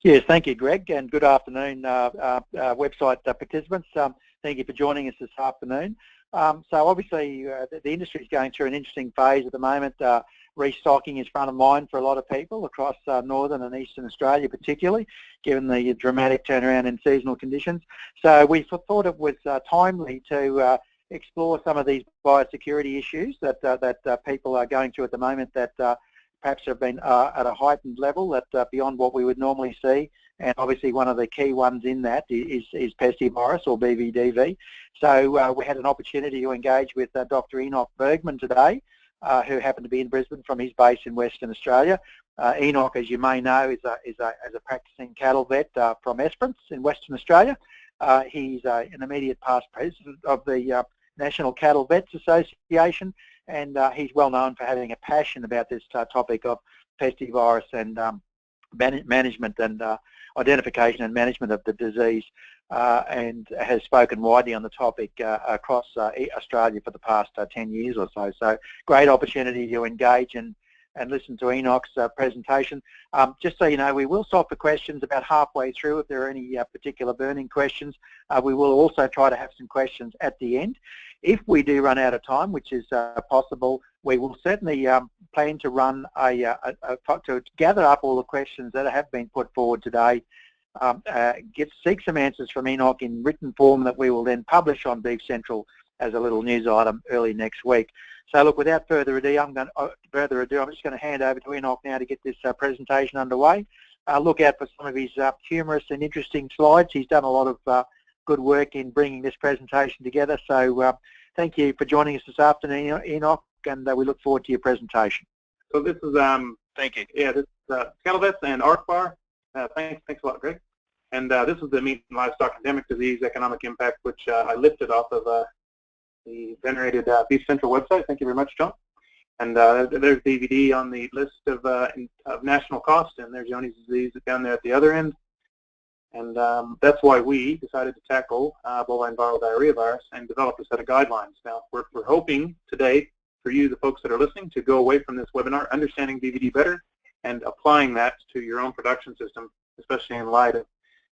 Yes, thank you, Greg, and good afternoon, website participants. Thank you for joining us this afternoon. So obviously the industry is going through an interesting phase at the moment. Restocking is front of mind for a lot of people across northern and eastern Australia particularly, given the dramatic turnaround in seasonal conditions. So we thought it was timely to explore some of these biosecurity issues that people are going through at the moment that perhaps have been at a heightened level that beyond what we would normally see. And obviously one of the key ones in that is Pestivirus or BVDV. So we had an opportunity to engage with Dr. Enoch Bergman today, who happened to be in Brisbane from his base in Western Australia. Enoch, as you may know, is a practicing cattle vet from Esperance in Western Australia. He's an immediate past president of the National Cattle Vets Association, and he's well known for having a passion about this topic of pestivirus and management and identification and management of the disease, and has spoken widely on the topic across Australia for the past 10 years or so. So great opportunity to engage and listen to Enoch's presentation. Just so you know, we will stop for questions about halfway through if there are any particular burning questions. We will also try to have some questions at the end. If we do run out of time, which is possible, we will certainly plan to run to gather up all the questions that have been put forward today, seek some answers from Enoch in written form that we will then publish on Beef Central as a little news item early next week. So look, without further ado, I'm just going to hand over to Enoch now to get this presentation underway. Look out for some of his humorous and interesting slides. He's done a lot of good work in bringing this presentation together. So thank you for joining us this afternoon, Enoch, and we look forward to your presentation. So this is thank you. Yeah, this is Cattle Vets and ARCBAR. Thanks a lot, Greg. And this is the meat and livestock endemic disease economic impact, which I lifted off of the venerated Beef Central website. Thank you very much, John. And there's DVD on the list of national cost, and there's Johne's disease down there at the other end. And that's why we decided to tackle bovine viral diarrhea virus and develop a set of guidelines. Now, we're hoping today for you, the folks that are listening, to go away from this webinar understanding BVD better and applying that to your own production system, especially in light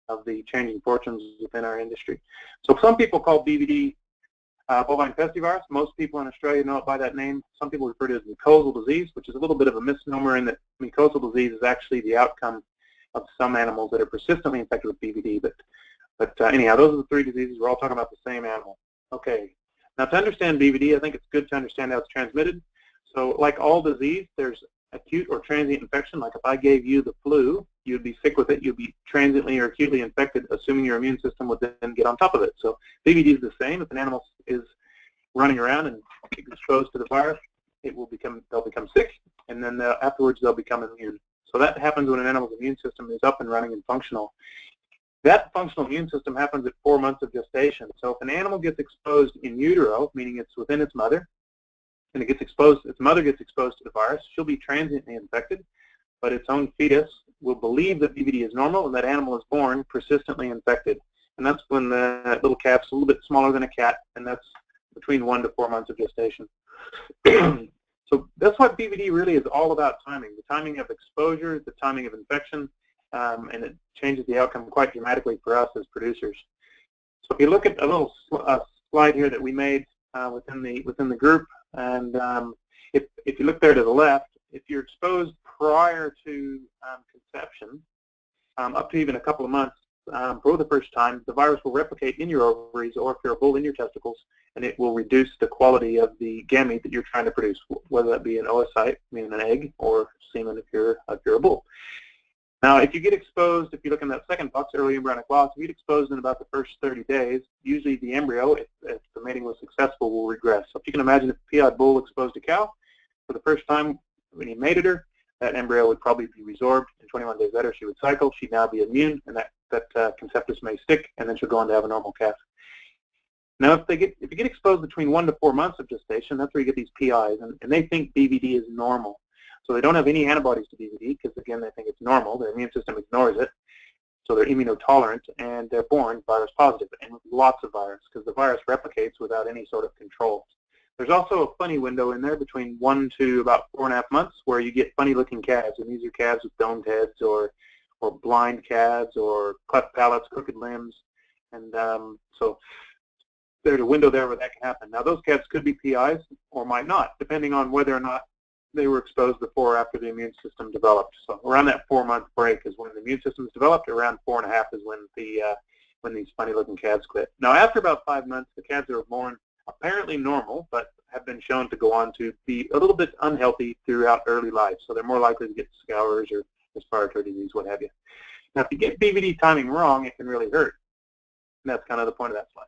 of the changing fortunes within our industry. So some people call BVD bovine pestivirus. Most people in Australia know it by that name. Some people refer to it as mucosal disease, which is a little bit of a misnomer in that mucosal disease is actually the outcome of some animals that are persistently infected with BVD. But anyhow, those are the three diseases. We're all talking about the same animal. Okay. Now, to understand BVD, I think it's good to understand how it's transmitted. So like all disease, there's acute or transient infection. Like if I gave you the flu, you'd be sick with it. You'd be transiently or acutely infected, assuming your immune system would then get on top of it. So BVD is the same. If an animal is running around and exposed to the virus, they'll become sick, and then afterwards they'll become immune. So that happens when an animal's immune system is up and running and functional. That functional immune system happens at 4 months of gestation. So if an animal gets exposed in utero, meaning it's within its mother, and its mother gets exposed to the virus, she'll be transiently infected, but its own fetus will believe that BVD is normal, and that animal is born persistently infected. And that's when the little calf's a little bit smaller than a cat, and that's between 1 to 4 months of gestation. So that's what BVD really is all about: timing. The timing of exposure, the timing of infection, and it changes the outcome quite dramatically for us as producers. So if you look at a little slide here that we made within the group, and if you look there to the left, if you're exposed prior to conception, up to even a couple of months for the first time, the virus will replicate in your ovaries, or if you're a bull, in your testicles, and it will reduce the quality of the gamete that you're trying to produce, whether that be an oocyte, meaning an egg, or semen if you're a bull. Now, if you get exposed, if you look in that second box, early embryonic loss, if you get exposed in about the first 30 days, usually the embryo, if the mating was successful, will regress. So if you can imagine if a PI bull exposed a cow for the first time when he mated her, that embryo would probably be resorbed, and 21 days later she would cycle. She'd now be immune, and that conceptus may stick, and then she'll go on to have a normal calf. Now, if you get exposed between 1 to 4 months of gestation, that's where you get these PIs, and they think BVD is normal. So they don't have any antibodies to BVD because, again, they think it's normal. Their immune system ignores it. So they're immunotolerant, and they're born virus positive, and with lots of virus, because the virus replicates without any sort of control. There's also a funny window in there between 1 to about 4.5 months where you get funny-looking calves, and these are calves with domed heads or blind calves or cleft palates, crooked limbs, and so there's a window there where that can happen. Now those calves could be PIs or might not, depending on whether or not they were exposed before or after the immune system developed. So around that 4-month break is when the immune system is developed. Around 4.5 is when these funny-looking calves quit. Now after about 5 months, the calves that are born apparently normal, but have been shown to go on to be a little bit unhealthy throughout early life. So they're more likely to get scours or respiratory disease, what have you. Now if you get BVD timing wrong, it can really hurt. And that's kind of the point of that slide.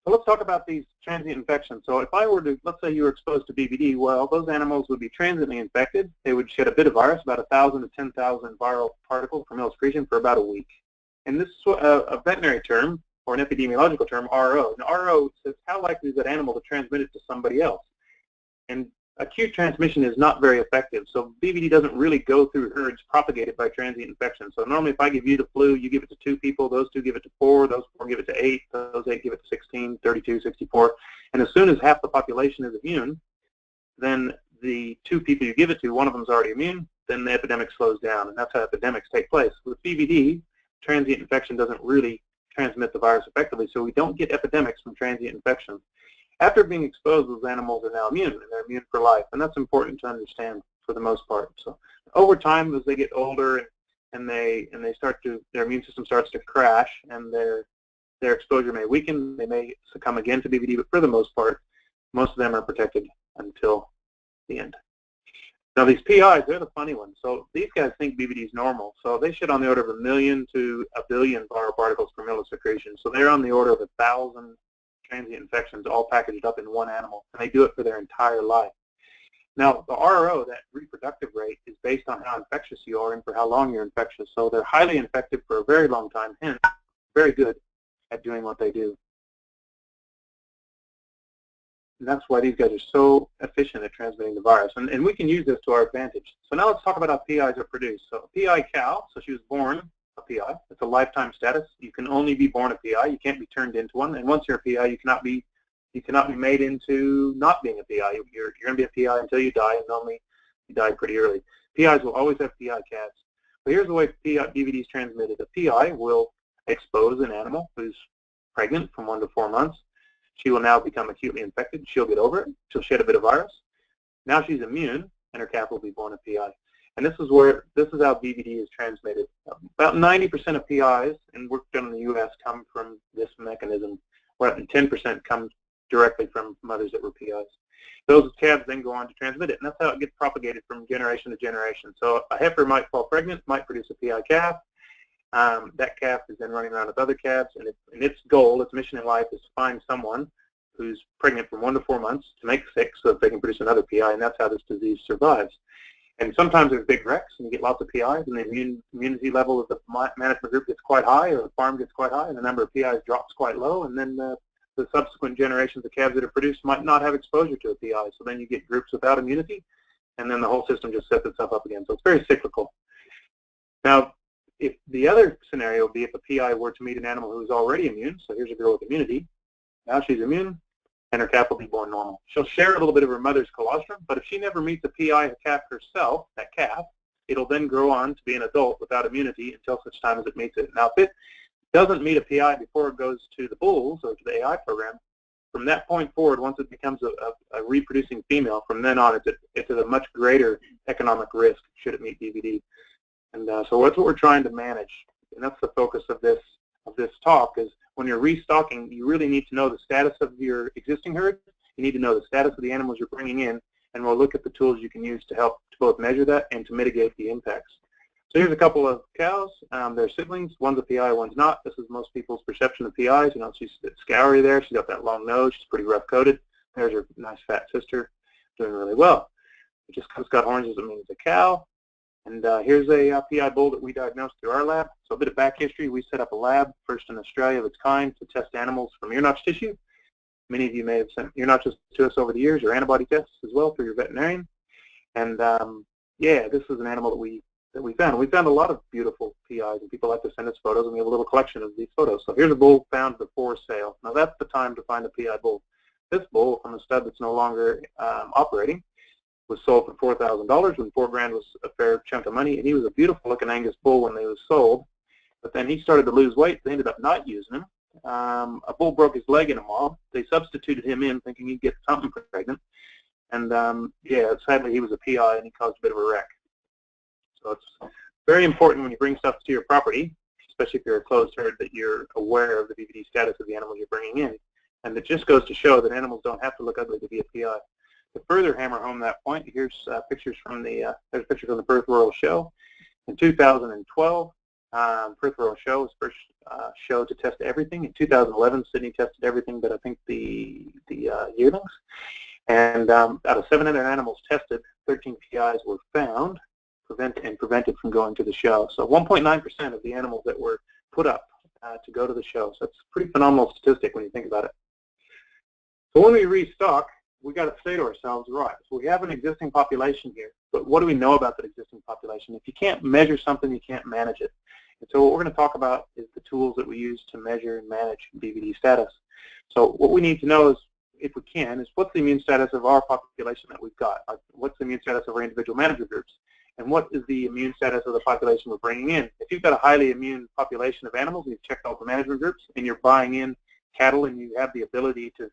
So let's talk about these transient infections. So if I were to, let's say you were exposed to BVD, well, those animals would be transiently infected. They would shed a bit of virus, about 1,000 to 10,000 viral particles per millsecretion for about a week. And this is a veterinary term, or an epidemiological term, RO. And RO says how likely is that animal to transmit it to somebody else? And acute transmission is not very effective. So BVD doesn't really go through herds propagated by transient infection. So normally if I give you the flu, you give it to 2 people, those 2 give it to 4, those 4 give it to 8, those 8 give it to 16, 32, 64. And as soon as half the population is immune, then the 2 people you give it to, one of them is already immune, then the epidemic slows down. And that's how epidemics take place. With BVD, transient infection doesn't really transmit the virus effectively, so we don't get epidemics from transient infection. After being exposed, those animals are now immune, and they're immune for life, and that's important to understand for the most part. So over time, as they get older and they start to, their immune system starts to crash, and their exposure may weaken, they may succumb again to BVD, but for the most part, most of them are protected until the end. Now these PIs, they're the funny ones. So these guys think BVD is normal. So they shed on the order of 1 million to 1 billion viral particles per millosecretion. So they're on the order of 1,000 transient infections all packaged up in one animal, and they do it for their entire life. Now the RO, that reproductive rate, is based on how infectious you are and for how long you're infectious. So they're highly infective for a very long time, hence very good at doing what they do. And that's why these guys are so efficient at transmitting the virus. And we can use this to our advantage. So now let's talk about how PIs are produced. So a PI cow, so she was born a PI. It's a lifetime status. You can only be born a PI. You can't be turned into one. And once you're a PI, you cannot be made into not being a PI. You're going to be a PI until you die, and normally you die pretty early. PIs will always have PI calves. But here's the way BVD is transmitted. A PI will expose an animal who's pregnant from 1 to 4 months. She will now become acutely infected. She'll get over it. She'll shed a bit of virus. Now she's immune, and her calf will be born a PI. And this is how BVD is transmitted. About 90% of PIs, and work done in the U.S., come from this mechanism, where 10% comes directly from mothers that were PIs. Those calves then go on to transmit it, and that's how it gets propagated from generation to generation. So a heifer might fall pregnant, might produce a PI calf. That calf is then running around with other calves, and its goal, its mission in life, is to find someone who's pregnant from 1 to 4 months to make 6 so that they can produce another PI, and that's how this disease survives. And sometimes there's big wrecks, and you get lots of PIs, and the immunity level of the management group gets quite high, or the farm gets quite high, and the number of PIs drops quite low, and then the subsequent generations of calves that are produced might not have exposure to a PI, so then you get groups without immunity, and then the whole system just sets itself up again. So it's very cyclical. Now, if the other scenario would be if a PI were to meet an animal who's already immune, so here's a girl with immunity, now she's immune, and her calf will be born normal. She'll share a little bit of her mother's colostrum, but if she never meets a PI calf herself, that calf, it'll then grow on to be an adult without immunity until such time as it meets it. Now, if it doesn't meet a PI before it goes to the bulls or to the AI program, from that point forward, once it becomes a reproducing female, from then on, it's at a much greater economic risk should it meet BVD. And so that's what we're trying to manage, and that's the focus of this talk. Is when you're restocking, you really need to know the status of your existing herd. You need to know the status of the animals you're bringing in, and we'll look at the tools you can use to help to both measure that and to mitigate the impacts. So here's a couple of cows. They're siblings. One's a PI, one's not. This is most people's perception of PIs. You know, she's a bit scoury there. She's got that long nose. She's pretty rough-coated. There's her nice fat sister, doing really well. Just because it's got horns doesn't mean it's a cow. And here's a PI bull that we diagnosed through our lab. So a bit of back history. We set up a lab, first in Australia of its kind, to test animals from ear notch tissue. Many of you may have sent ear notches to us over the years, or antibody tests as well through your veterinarian. And yeah, this is an animal that we found. We found a lot of beautiful PIs, and people like to send us photos, and we have a little collection of these photos. So here's a bull found before sale. Now that's the time to find a PI bull. This bull on the stud that's no longer operating was sold for $4,000 when $4,000 was a fair chunk of money, and he was a beautiful looking Angus bull when they was sold. But then he started to lose weight. They ended up not using him. A bull broke his leg in a mob. They substituted him in thinking he'd get something pregnant. And yeah, sadly he was a PI and he caused a bit of a wreck. So it's very important when you bring stuff to your property, especially if you're a closed herd, that you're aware of the BVD status of the animals you're bringing in. And it just goes to show that animals don't have to look ugly to be a PI. To further hammer home that point, here's pictures from the there's pictures from the Perth Rural Show. In 2012, Perth Rural Show was first show to test everything. In 2011, Sydney tested everything, but I think the yearlings. And out of 700 animals tested, 13 PIs were found and prevented from going to the show. So 1.9% of the animals that were put up to go to the show. So that's a pretty phenomenal statistic when you think about it. So when we restock, we got to say to ourselves, right, so we have an existing population here, but what do we know about that existing population? If you can't measure something, you can't manage it. And so what we're going to talk about is the tools that we use to measure and manage BVD status. So what we need to know is, if we can, is what's the immune status of our population that we've got? What's the immune status of our individual management groups? And what is the immune status of the population we're bringing in? If you've got a highly immune population of animals, you've checked all the management groups, and you're buying in cattle and you have the ability to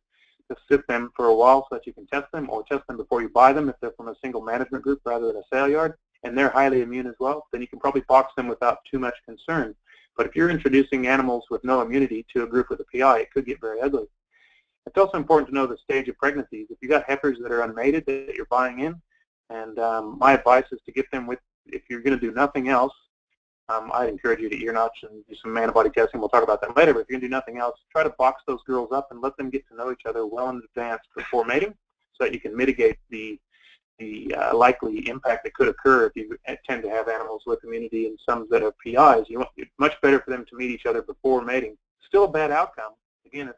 sit them for a while so that you can test them, or test them before you buy them if they're from a single management group rather than a sale yard, and they're highly immune as well, then you can probably box them without too much concern. But if you're introducing animals with no immunity to a group with a PI, it could get very ugly. It's also important to know the stage of pregnancies. If you've got heifers that are unmated that you're buying in, and my advice is to get them with, if you're going to do nothing else, I'd encourage you to ear notch and do some antibody testing. We'll talk about that later, but if you're going to do nothing else, try to box those girls up and let them get to know each other well in advance before mating, so that you can mitigate the likely impact that could occur if you tend to have animals with immunity and some that are PIs. It's much better for them to meet each other before mating. Still a bad outcome. Again,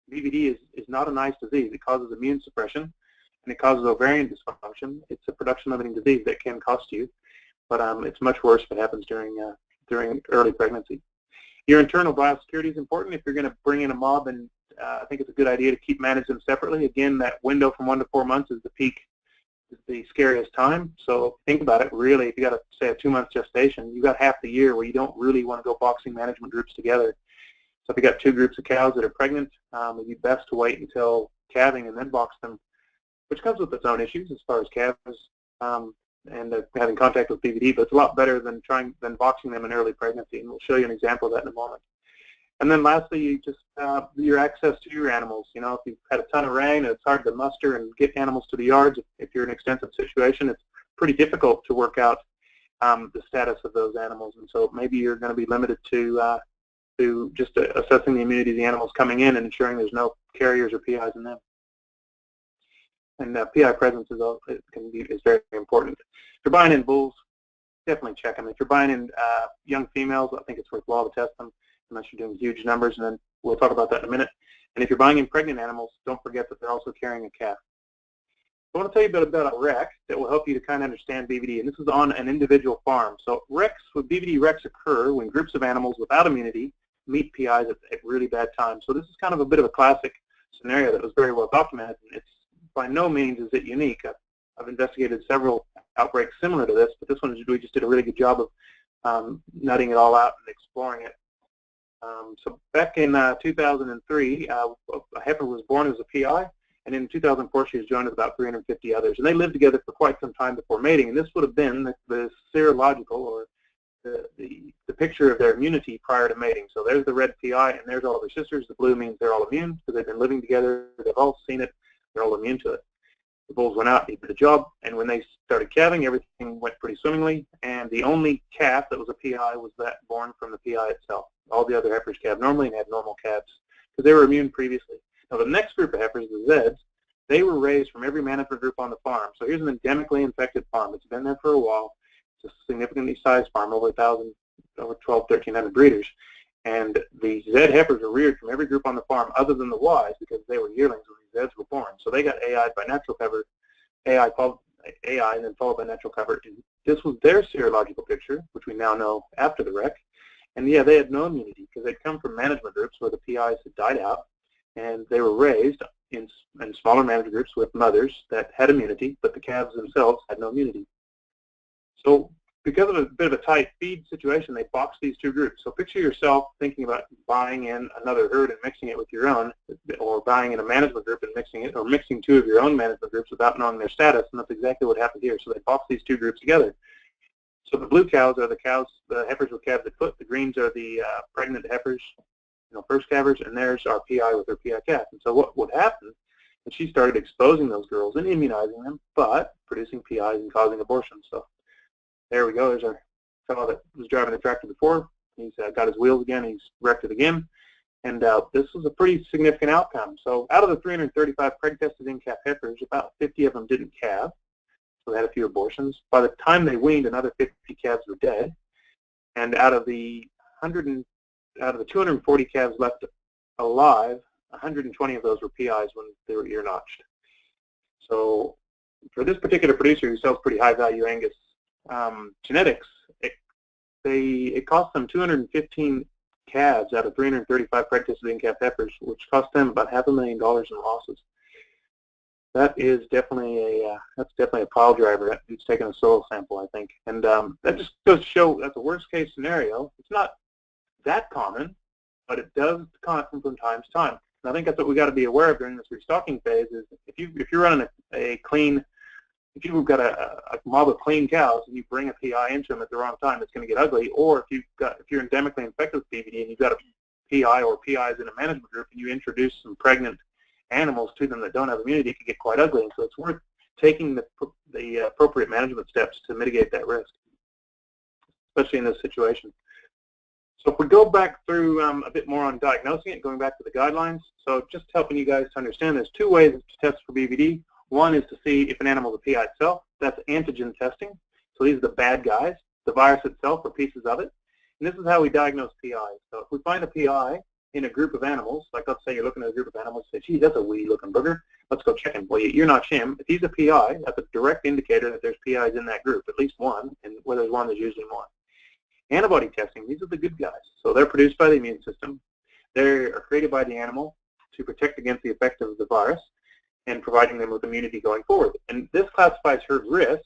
BVD is not a nice disease. It causes immune suppression, and it causes ovarian dysfunction. It's a production-limiting disease that can cost you, but it's much worse if it happens during early pregnancy. Your internal biosecurity is important. If you're going to bring in a mob, and I think it's a good idea to keep managing them separately. Again, that window from 1 to 4 months is the peak, is the scariest time. So think about it. Really, if you got a, say, a 2-month gestation, you got half the year where you don't really want to go boxing management groups together. So if you got 2 groups of cows that are pregnant, it'd be best to wait until calving and then box them, which comes with its own issues as far as calves and having contact with BVD, but it's a lot better than boxing them in early pregnancy, and we'll show you an example of that in a moment. And then lastly, you just your access to your animals. You know, if you've had a ton of rain and it's hard to muster and get animals to the yards, if you're in an extensive situation, it's pretty difficult to work out the status of those animals, and so maybe you're going to be limited to just assessing the immunity of the animals coming in and ensuring there's no carriers or PIs in them. And PI presence is very important. If you're buying in bulls, definitely check them. If you're buying in young females, I think it's worthwhile to test them unless you're doing huge numbers, and then we'll talk about that in a minute. And if you're buying in pregnant animals, don't forget that they're also carrying a calf. I want to tell you a bit about a rec that will help you to kind of understand BVD, and this is on an individual farm. So BVD recs occur when groups of animals without immunity meet PIs at really bad times. So this is kind of a bit of a classic scenario that was very well documented. It's by no means is it unique. I've investigated several outbreaks similar to this, but this one we just did a really good job of nutting it all out and exploring it. So back in 2003, a heifer was born as a PI, and in 2004 she was joined with about 350 others, and they lived together for quite some time before mating. And this would have been the serological, or the picture of their immunity prior to mating. So there's the red PI, and there's all of their sisters. The blue means they're all immune because they've been living together. They've all seen it. They're all immune to it. The bulls went out, they did the job, and when they started calving, everything went pretty swimmingly, and the only calf that was a PI was that born from the PI itself. All the other heifers calved normally and had normal calves because they were immune previously. Now the next group of heifers, the Zeds, they were raised from every management group on the farm. So here's an endemically infected farm. It's been there for a while. It's a significantly sized farm, over 1,200-1,300 breeders. And the Z heifers were reared from every group on the farm other than the Ys because they were yearlings when the Zeds were born. So they got AI'd by natural cover, AI and then followed by natural cover. And this was their serological picture, which we now know after the wreck. And yeah, they had no immunity because they'd come from management groups where the PIs had died out, and they were raised in smaller management groups with mothers that had immunity, but the calves themselves had no immunity. So because of a bit of a tight feed situation, they boxed these two groups. So picture yourself thinking about buying in another herd and mixing it with your own, or buying in a management group and mixing it, or mixing two of your own management groups without knowing their status, and that's exactly what happened here. So they boxed these two groups together. So the blue cows are the heifers with calves at foot. The greens are the pregnant heifers, first calvers, and there's our PI with her PI calf. And so what would happen is she started exposing those girls and immunizing them, but producing PIs and causing abortions. So there we go. There's our fellow that was driving the tractor before. He's got his wheels again. He's wrecked it again. And this was a pretty significant outcome. So out of the 335 preg-tested in-calf heifers, about 50 of them didn't calve. So they had a few abortions. By the time they weaned, another 50 calves were dead. And out of the 240 calves left alive, 120 of those were PIs when they were ear-notched. So for this particular producer who sells pretty high-value Angus genetics, it cost them 215 calves out of 335 preg-tested in-calf heifers, which cost them about $500,000 in losses. That is definitely a pile driver. It's taken a soil sample, I think, and that just goes to show that's a worst-case scenario. It's not that common, but it does happen from time to time. And I think that's what we got to be aware of during this restocking phase. Is if you're running if you've got a mob of clean cows and you bring a PI into them at the wrong time, it's going to get ugly. Or if you're endemically infected with BVD and you've got a PI or PIs in a management group and you introduce some pregnant animals to them that don't have immunity, it can get quite ugly. And so it's worth taking the appropriate management steps to mitigate that risk, especially in this situation. So if we go back through a bit more on diagnosing it, going back to the guidelines, so just helping you guys to understand, there's two ways to test for BVD. One is to see if an animal is a PI itself. That's antigen testing. So these are the bad guys, the virus itself or pieces of it. And this is how we diagnose PIs. So if we find a PI in a group of animals, like let's say you're looking at a group of animals and say, gee, that's a weedy-looking booger. Let's go check him. Well, you're not him. If he's a PI, that's a direct indicator that there's PIs in that group, at least one, and where there's one, there's usually more. Antibody testing, these are the good guys. So they're produced by the immune system. They are created by the animal to protect against the effect of the virus and providing them with immunity going forward. And this classifies herd risk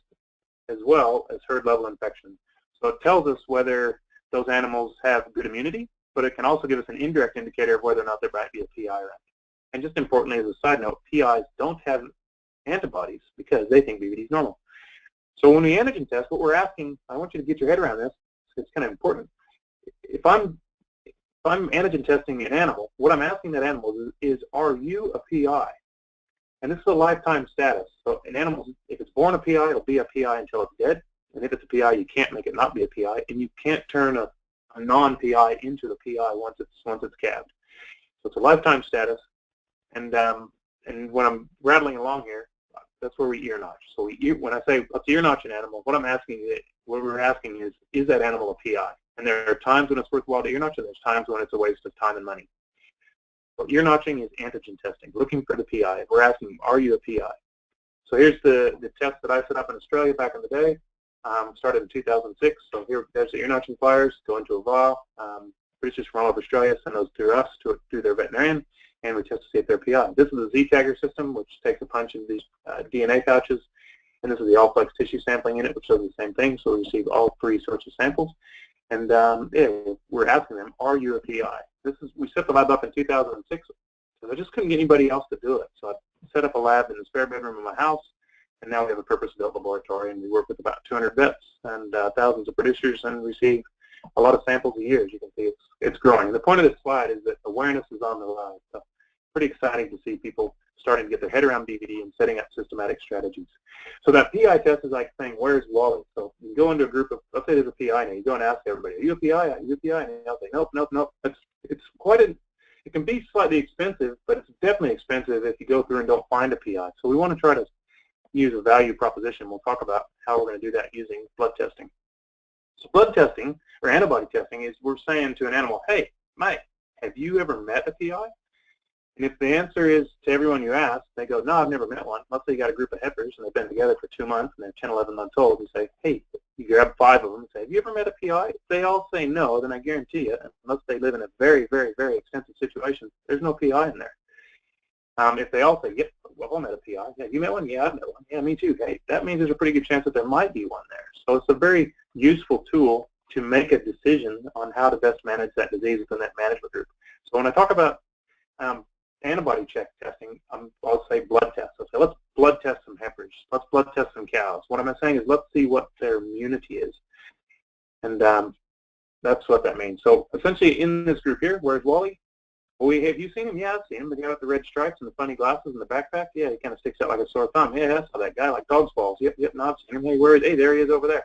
as well as herd level infection. So it tells us whether those animals have good immunity, but it can also give us an indirect indicator of whether or not there might be a PI around. And just importantly, as a side note, PIs don't have antibodies because they think BVD is normal. So when we antigen test, what we're asking, I want you to get your head around this, it's kind of important. If I'm antigen testing an animal, what I'm asking that animal is are you a PI? And this is a lifetime status. So an animal, if it's born a PI, it'll be a PI until it's dead. And if it's a PI, you can't make it not be a PI, and you can't turn a non-PI into the PI once it's calved. So it's a lifetime status. And when I'm rattling along here, that's where we ear notch. So when I say let's ear notch an animal, what we're asking is that animal a PI? And there are times when it's worthwhile to ear notch, and there's times when it's a waste of time and money. So ear notching is antigen testing, looking for the PI. We're asking, are you a PI? So here's the test that I set up in Australia back in the day. Started in 2006. So there's the ear notching flyers, go into a vial. Producers from all over Australia send those through us, through their veterinarian, and we test to see if they're PI. This is a Z-tagger system, which takes a punch of these DNA pouches, and this is the all-plex tissue sampling unit, which does the same thing. So we receive all three sorts of samples, and we're asking them, are you a PI? We set the lab up in 2006, so I just couldn't get anybody else to do it. So I set up a lab in the spare bedroom of my house, and now we have a purpose-built laboratory, and we work with about 200 vets and thousands of producers and receive a lot of samples a year. As you can see, it's growing. And the point of this slide is that awareness is on the rise. So pretty exciting to see people starting to get their head around BVD and setting up systematic strategies. So that PI test is like saying, where's Wally? So you go into a group of, let's say there's a PI now, you go and ask everybody, are you a PI? Are you a PI? And they'll say, nope, nope, nope. It can be slightly expensive, but it's definitely expensive if you go through and don't find a PI. So we want to try to use a value proposition. We'll talk about how we're going to do that using blood testing. So blood testing, or antibody testing, is we're saying to an animal, hey, mate, have you ever met a PI? And if the answer is to everyone you ask, they go, no, I've never met one. Let's say you got a group of heifers and they've been together for 2 months and they're 10, 11 months old. You say, hey, you grab 5 of them and say, have you ever met a PI? If they all say no, then I guarantee you, unless they live in a very, very, very extensive situation, there's no PI in there. If they all say, yep, well, I met a PI. Yeah, you met one? Yeah, I met one. Yeah, me too. Hey, that means there's a pretty good chance that there might be one there. So it's a very useful tool to make a decision on how to best manage that disease within that management group. So when I talk about antibody check testing, I'll say blood tests. I'll say, let's blood test some heifers. Let's blood test some cows. What I'm saying is, let's see what their immunity is. And that's what that means. So essentially in this group here, where's Wally? Well, have you seen him? Yeah, I've seen him. The guy with the red stripes and the funny glasses and the backpack. Yeah, he kind of sticks out like a sore thumb. Yeah, I saw that guy, like dog's balls. Yep, no, I've seen him. Hey, where is? Hey, there he is over there.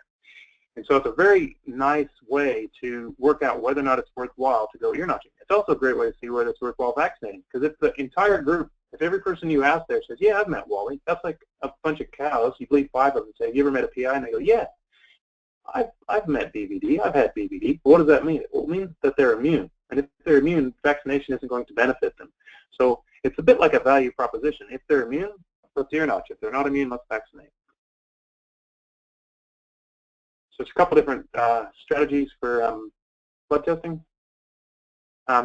And so it's a very nice way to work out whether or not it's worthwhile to go ear notching. It's also a great way to see whether it's worthwhile vaccinating. Because if the entire group, if every person you ask there says, yeah, I've met Wally, that's like a bunch of cows. You bleed 5 of them and say, have you ever met a PI? And they go, yeah, I've met BVD. I've had BVD. What does that mean? Well, it means that they're immune. And if they're immune, vaccination isn't going to benefit them. So it's a bit like a value proposition. If they're immune, let's ear notch. If they're not immune, let's vaccinate. So it's a couple different strategies for blood testing.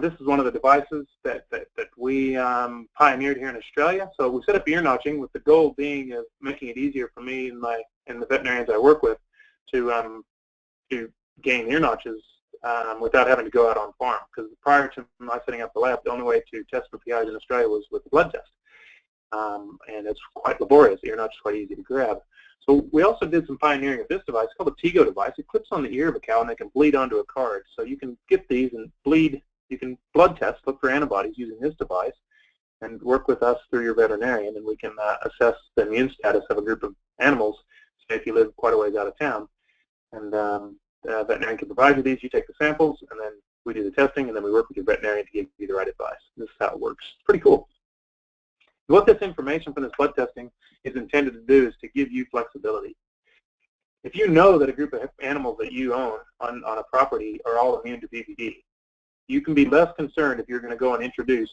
This is one of the devices that we pioneered here in Australia. So we set up ear notching with the goal being of making it easier for me and the veterinarians I work with to gain ear notches without having to go out on farm. Because prior to my setting up the lab, the only way to test for PIs in Australia was with a blood test. And it's quite laborious. Ear notch is quite easy to grab. So we also did some pioneering of this device called a TIGO device. It clips on the ear of a cow and they can bleed onto a card. So you can get these and bleed. You can blood test, look for antibodies using this device, and work with us through your veterinarian, and we can assess the immune status of a group of animals, say if you live quite a ways out of town. And the veterinarian can provide you these. You take the samples, and then we do the testing, and then we work with your veterinarian to give you the right advice. This is how it works. It's pretty cool. What this information from this blood testing is intended to do is to give you flexibility. If you know that a group of animals that you own on a property are all immune to BVD, you can be less concerned if you're going to go and introduce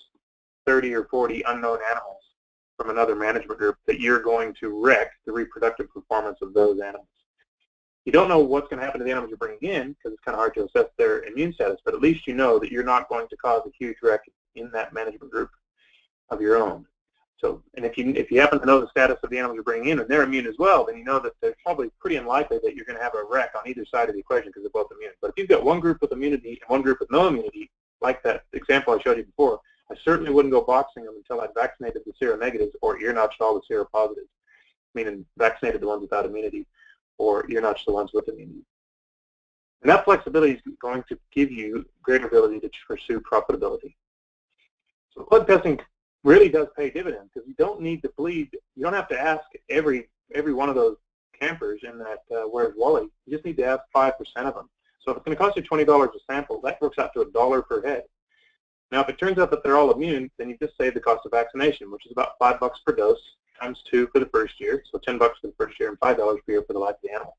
30 or 40 unknown animals from another management group that you're going to wreck the reproductive performance of those animals. You don't know what's going to happen to the animals you're bringing in because it's kind of hard to assess their immune status, but at least you know that you're not going to cause a huge wreck in that management group of your own. So, and if you happen to know the status of the animals you're bringing in and they're immune as well, then you know that it's probably pretty unlikely that you're going to have a wreck on either side of the equation because they're both immune. But if you've got one group with immunity and one group with no immunity, like that example I showed you before, I certainly wouldn't go boxing them until I'd vaccinated the seronegatives or ear notched all the seropositives, meaning vaccinated the ones without immunity or ear notched the ones with immunity. And that flexibility is going to give you greater ability to pursue profitability. So blood testing really does pay dividends because you don't need to bleed. You don't have to ask every one of those campers in that Where's Wally. You just need to ask 5% of them. So if it's going to cost you $20 a sample, that works out to $1 per head. Now, if it turns out that they're all immune, then you just save the cost of vaccination, which is about $5 per dose times 2 for the first year, so $10 for the first year and $5 per year for the life of the animal.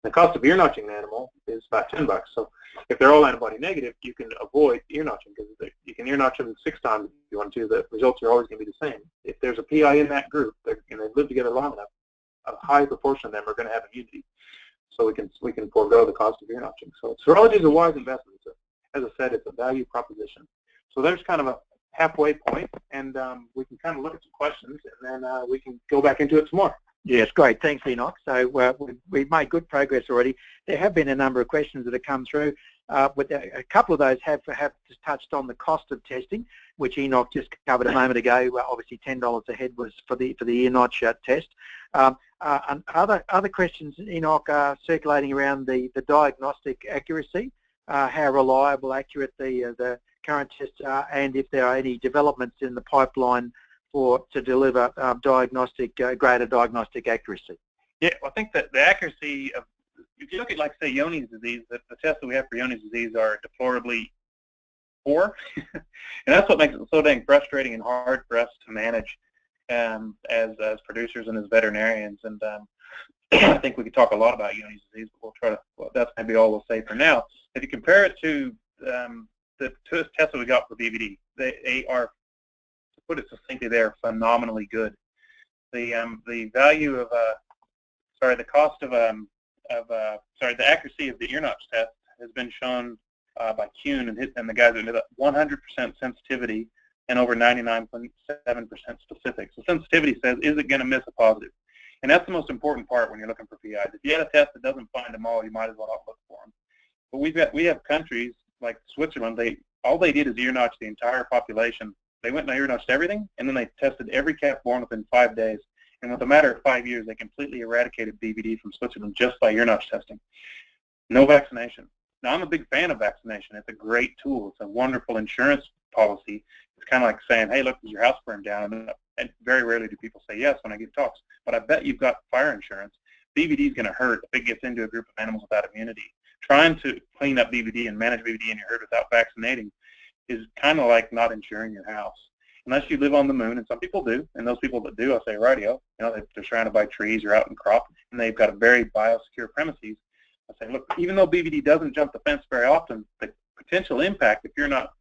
The cost of ear notching the animal is about $10. So if they're all antibody negative, you can avoid ear notching because you can ear notch them 6 times if you want to. The results are always going to be the same. If there's a PI in that group and they've lived together long enough, a high proportion of them are going to have immunity. So we can forego the cost of ear notching. So serology is a wise investment. So, as I said, it's a value proposition. So there's kind of a halfway point, and we can kind of look at some questions, and then we can go back into it some more. Yes, great. Thanks, Enoch. So we've made good progress already. There have been a number of questions that have come through. But a couple of those have just touched on the cost of testing, which Enoch just covered a moment ago. Obviously, $10 a head was for the ear notch test. And other questions, Enoch, are circulating around the diagnostic accuracy, how reliable, accurate the current tests are, and if there are any developments in the pipeline to deliver greater diagnostic accuracy. Yeah, well, I think that the accuracy of, if you look at, like, say, Johne's disease, the tests that we have for Johne's disease are deplorably poor, and that's what makes it so dang frustrating and hard for us to manage as producers and as veterinarians. And I think we could talk a lot about Johne's disease, but we'll try to. Well, that's maybe all we'll say for now. If you compare it to the tests that we got for BVD, they are, to put it succinctly, they're phenomenally good. The value of the cost of the accuracy of the ear notch test has been shown by Kuhn and the guys that did 100% sensitivity and over 99.7% specific. So sensitivity says, is it going to miss a positive? And that's the most important part when you're looking for PIs. If you had a test that doesn't find them all, you might as well not look for them. But we have countries like Switzerland, all they did is ear notch the entire population. They went and ear notched everything, and then they tested every calf born within 5 days. And with a matter of 5 years, they completely eradicated BVD from Switzerland just by ear notch testing. No vaccination. Now, I'm a big fan of vaccination. It's a great tool. It's a wonderful insurance policy. It's kind of like saying, hey, look, does your house burn down? And very rarely do people say yes when I give talks. But I bet you've got fire insurance. BVD is going to hurt if it gets into a group of animals without immunity. Trying to clean up BVD and manage BVD in your herd without vaccinating is kind of like not insuring your house. Unless you live on the moon, and some people do, and those people that do, I say rightio, they're surrounded by trees or out in crop, and they've got a very biosecure premises. I say, look, even though BVD doesn't jump the fence very often, the potential impact, if you're not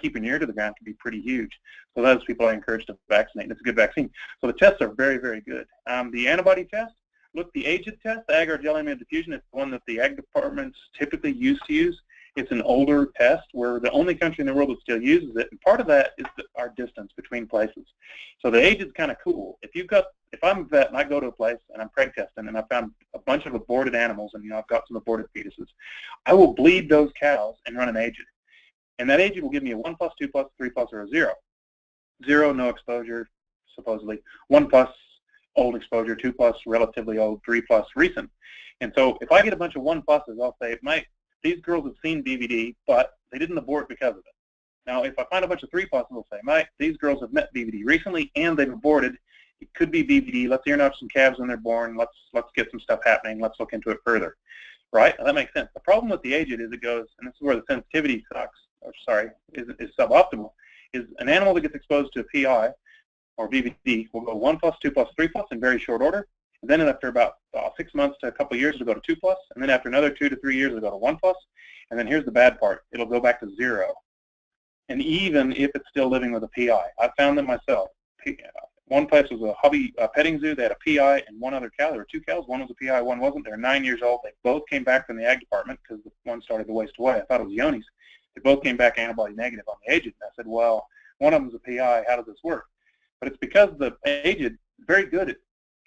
keeping your ear to the ground, can be pretty huge. So those people I encourage to vaccinate, and it's a good vaccine. So the tests are very, very good. The antibody test, look, the AGID test, the agar jelly diffusion, is the one that the ag departments typically used to use. It's an older test. We're the only country in the world that still uses it, and part of that is our distance between places. So the AGID is kind of cool. If I'm a vet and I go to a place and I'm preg testing and I found a bunch of aborted animals and I've got some aborted fetuses, I will bleed those cows and run an AGID. And that AGID will give me a 1+, 2+, 3+, or a 0. 0, no exposure, supposedly. 1+, old exposure. 2+, relatively old. 3+, recent. And so if I get a bunch of 1+, I'll say, these girls have seen BVD, but they didn't abort because of it. Now, if I find a bunch of 3+, I'll say, these girls have met BVD recently and they've aborted. It could be BVD. Let's ear notch some calves when they're born. Let's get some stuff happening. Let's look into it further. Right? Now, that makes sense. The problem with the AGID is it goes, and this is where the sensitivity is suboptimal, is an animal that gets exposed to a PI or BVD will go 1+, 2+, 3+ in very short order. And then after about 6 months to a couple of years, it'll go to 2+, and then after another 2 to 3 years, it'll go to 1+, and then here's the bad part. It'll go back to 0. And even if it's still living with a PI, I found them myself. One place was a hobby petting zoo. They had a PI and one other cow. There were 2 cows. One was a PI, one wasn't. They were 9 years old. They both came back from the ag department because the one started to waste away. I thought it was Yoni's. They both came back antibody negative on the AGID. And I said, well, one of them is a PI. How does this work? But it's because the AGID is very good at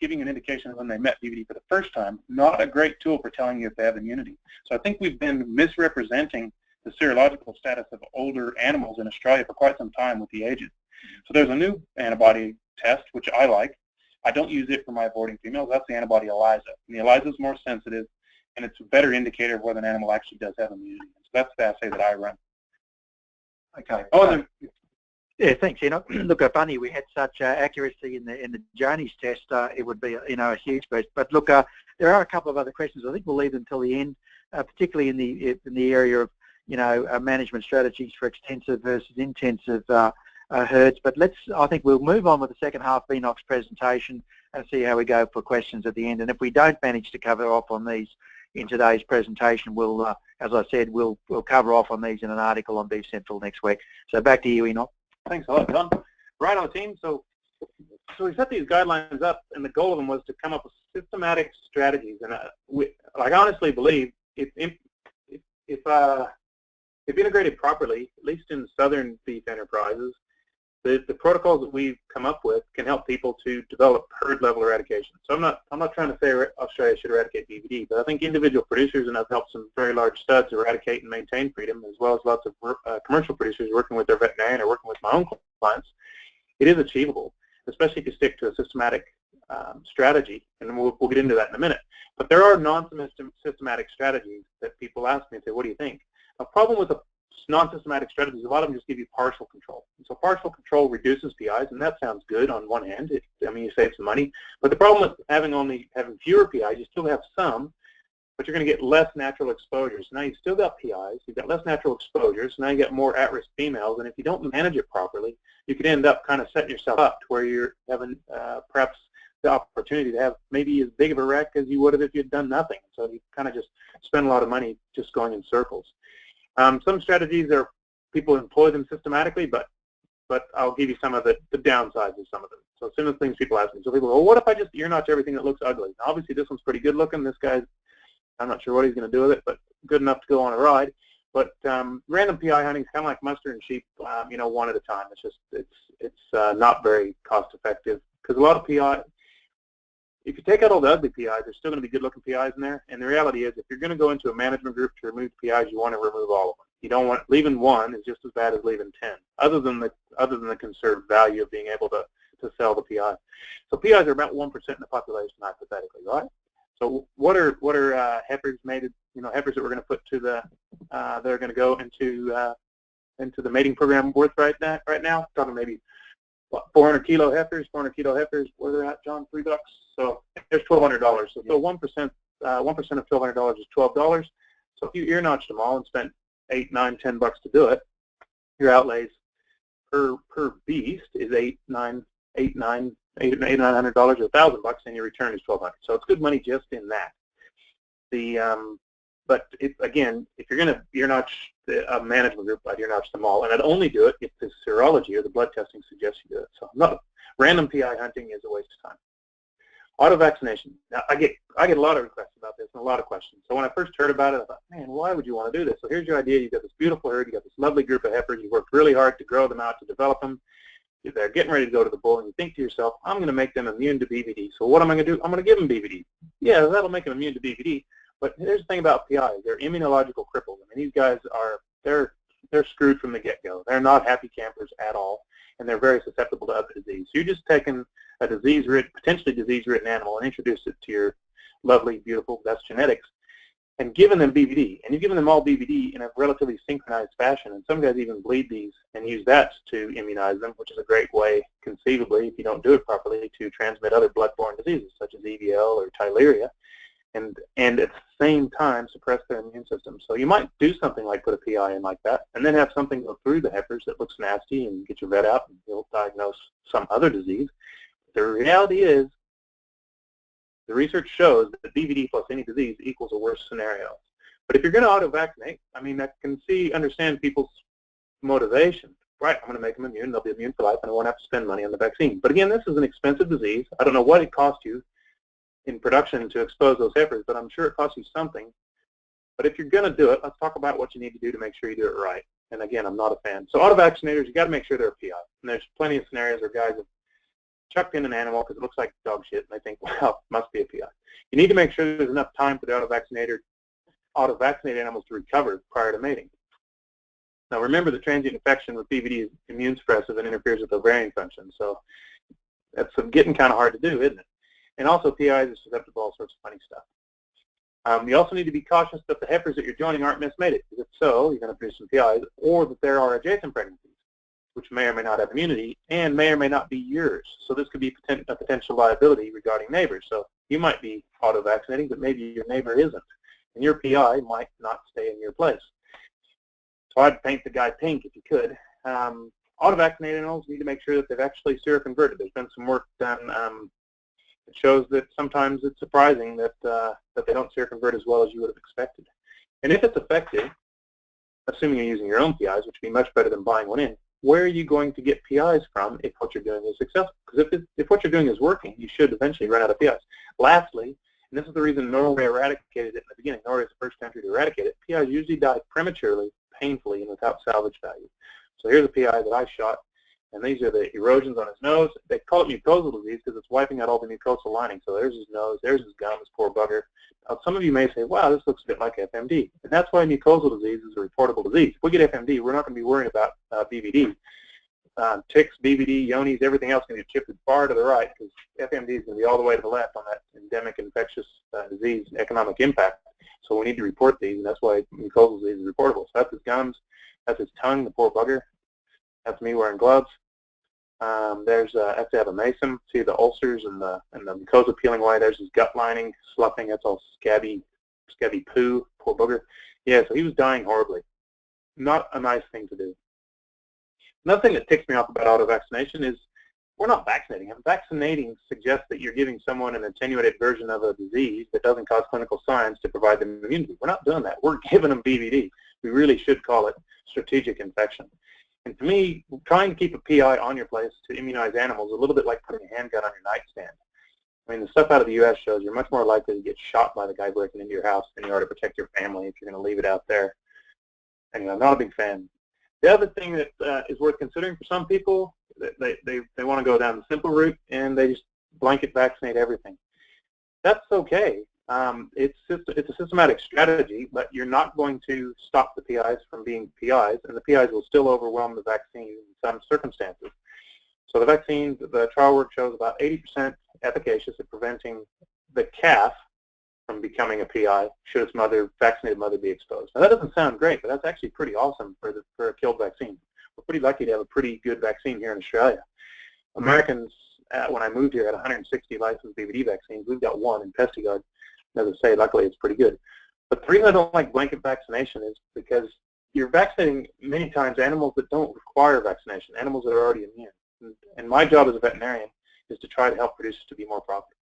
giving an indication of when they met BVD for the first time, not a great tool for telling you if they have immunity. So I think we've been misrepresenting the serological status of older animals in Australia for quite some time with the AGID. So there's a new antibody test, which I like. I don't use it for my aborting females. That's the antibody ELISA. And the ELISA is more sensitive, and it's a better indicator of whether an animal actually does have immunity. So that's the assay that I run. Okay. Oh, yeah, thanks, Enoch. Look, if only we had such accuracy in the Jones test, it would be a huge boost. But look, there are a couple of other questions. I think we'll leave them until the end, particularly in the area of management strategies for extensive versus intensive herds. But I think we'll move on with the second half of Enoch's presentation and see how we go for questions at the end. And if we don't manage to cover off on these in today's presentation, we'll, as I said, we'll cover off on these in an article on Beef Central next week. So back to you, Enoch. Thanks a lot, John. Right on, team. So we set these guidelines up, and the goal of them was to come up with systematic strategies. And I honestly believe if integrated properly, at least in southern beef enterprises, the protocols that we've come up with can help people to develop herd-level eradication. So I'm not trying to say Australia should eradicate BVD, but I think individual producers, and I've helped some very large studs eradicate and maintain freedom, as well as lots of commercial producers working with their veterinarian or working with my own clients. It is achievable, especially if you stick to a systematic strategy, and we'll get into that in a minute. But there are non-systematic strategies that people ask me and say, what do you think? A problem with the non-systematic strategies, a lot of them just give you partial control. And so partial control reduces PIs, and that sounds good on one hand. You save some money. But the problem with having fewer PIs, you still have some, but you're going to get less natural exposures. Now you've still got PIs, you've got less natural exposures, now you get more at-risk females, and if you don't manage it properly, you could end up kind of setting yourself up to where you're having perhaps the opportunity to have maybe as big of a wreck as you would have if you'd done nothing. So you kind of just spend a lot of money just going in circles. Some strategies people employ them systematically, but I'll give you some of the downsides of some of them. So some of the things people ask me. So people go, well, what if I just ear notch everything that looks ugly? Now, obviously, this one's pretty good looking. This guy's, I'm not sure what he's going to do with it, but good enough to go on a ride. But random PI hunting is kind of like mustering sheep, you know, one at a time. It's just, it's not very cost effective, because a lot of PI, if you take out all the ugly PIs, there's still going to be good-looking PIs in there. And the reality is, if you're going to go into a management group to remove PIs, you want to remove all of them. You don't want, leaving one is just as bad as leaving 10. Other than the conserved value of being able to sell the PI. So PIs are about 1% in the population, hypothetically, right? So what are heifers mated, you know, heifers that we're going to put to the that are going to go into the mating program worth right now? Talking maybe what, 400 kilo heifers. Where they're at, John? $3. So there's $1,200. So 1% of $1,200 is $12. So if you ear notched them all and spent $8, $9, $10 to do it, your outlays per beast is $800, $900, or $1,000, and your return is $1,200. So it's good money just in that. But again, if you're going to ear notch a management group, I'd ear notch them all, and I'd only do it if the serology or the blood testing suggests you do it. So random PI hunting is a waste of time. Auto-vaccination. Now, I get a lot of requests about this and a lot of questions. So when I first heard about it, I thought, man, why would you want to do this? So here's your idea. You've got this beautiful herd. You've got this lovely group of heifers. You worked really hard to grow them out, to develop them. They're getting ready to go to the bull, and you think to yourself, I'm going to make them immune to BVD. So what am I going to do? I'm going to give them BVD. Yeah, that'll make them immune to BVD. But here's the thing about PIs. They're immunological cripples. I mean, these guys they're screwed from the get-go. They're not happy campers at all, and they're very susceptible to other disease. So you're just taking a potentially disease-ridden animal and introduce it to your lovely, beautiful, best genetics, and giving them BVD. And you're giving them all BVD in a relatively synchronized fashion. And some guys even bleed these and use that to immunize them, which is a great way, conceivably, if you don't do it properly, to transmit other blood-borne diseases such as EVL or Tyleria, and at the same time suppress their immune system. So you might do something like put a PI in like that, and then have something go through the heifers that looks nasty and get your vet out and you'll diagnose some other disease. The reality is, the research shows that BVD plus any disease equals a worse scenario. But if you're going to auto-vaccinate, I mean, I can understand people's motivation. Right, I'm going to make them immune. They'll be immune for life, and I won't have to spend money on the vaccine. But again, this is an expensive disease. I don't know what it costs you in production to expose those heifers, but I'm sure it costs you something. But if you're going to do it, let's talk about what you need to do to make sure you do it right. And again, I'm not a fan. So auto-vaccinators, you got to make sure they're a PI. And there's plenty of scenarios where guys have chucked in an animal because it looks like dog shit, and they think, well, it must be a PI. You need to make sure there's enough time for the auto-vaccinated animals to recover prior to mating. Now, remember that transient infection with BVD is immune suppressive and interferes with ovarian function. So that's getting kind of hard to do, isn't it? And also, PIs are susceptible to all sorts of funny stuff. You also need to be cautious that the heifers that you're joining aren't mismated. If so, you're going to produce some PIs, or that there are adjacent pregnancies, which may or may not have immunity, and may or may not be yours. So this could be a potential liability regarding neighbors. So you might be auto-vaccinating, but maybe your neighbor isn't, and your PI might not stay in your place. So I'd paint the guy pink if you could. Auto-vaccinated animals need to make sure that they've actually seroconverted. There's been some work done that shows that sometimes it's surprising that they don't seroconvert as well as you would have expected. And if it's effective, assuming you're using your own PIs, which would be much better than buying one in, where are you going to get PIs from if what you're doing is successful? Because if what you're doing is working, you should eventually run out of PIs. Lastly, and this is the reason Norway eradicated it in the beginning, Norway is the first country to eradicate it, PIs usually die prematurely, painfully, and without salvage value. So here's a PI that I shot, and these are the erosions on his nose. They call it mucosal disease because it's wiping out all the mucosal lining. So there's his nose, there's his gums, poor bugger. Now, some of you may say, wow, this looks a bit like FMD. And that's why mucosal disease is a reportable disease. If we get FMD, we're not going to be worrying about BVD. Ticks, BVD, yonis, everything else is going to get shifted far to the right because FMD is going to be all the way to the left on that endemic infectious disease economic impact. So we need to report these, and that's why mucosal disease is reportable. So that's his gums, that's his tongue, the poor bugger. That's me wearing gloves. There's I have to have a mason. See the ulcers and the mucosa peeling away. There's his gut lining, sloughing. That's all scabby poo. Poor booger. Yeah, so he was dying horribly. Not a nice thing to do. Another thing that ticks me off about auto-vaccination is we're not vaccinating him. Vaccinating suggests that you're giving someone an attenuated version of a disease that doesn't cause clinical signs to provide them immunity. We're not doing that. We're giving them BVD. We really should call it strategic infection. And to me, trying to keep a PI on your place to immunize animals is a little bit like putting a handgun on your nightstand. I mean, the stuff out of the U.S. shows you're much more likely to get shot by the guy breaking into your house than you are to protect your family if you're going to leave it out there. anyway, I'm not a big fan. The other thing that is worth considering for some people, they want to go down the simple route and they just blanket vaccinate everything. That's okay. It's a systematic strategy, but you're not going to stop the PIs from being PIs, and the PIs will still overwhelm the vaccine in some circumstances. So the vaccine, the trial work shows about 80% efficacious at preventing the calf from becoming a PI should its vaccinated mother be exposed. Now that doesn't sound great, but that's actually pretty awesome for a killed vaccine. We're pretty lucky to have a pretty good vaccine here in Australia. Americans, when I moved here, had 160 licensed BVD vaccines. We've got one in Pestivirus. As I say, luckily it's pretty good. But the reason I don't like blanket vaccination is because you're vaccinating many times animals that don't require vaccination, animals that are already immune. And my job as a veterinarian is to try to help producers to be more profitable.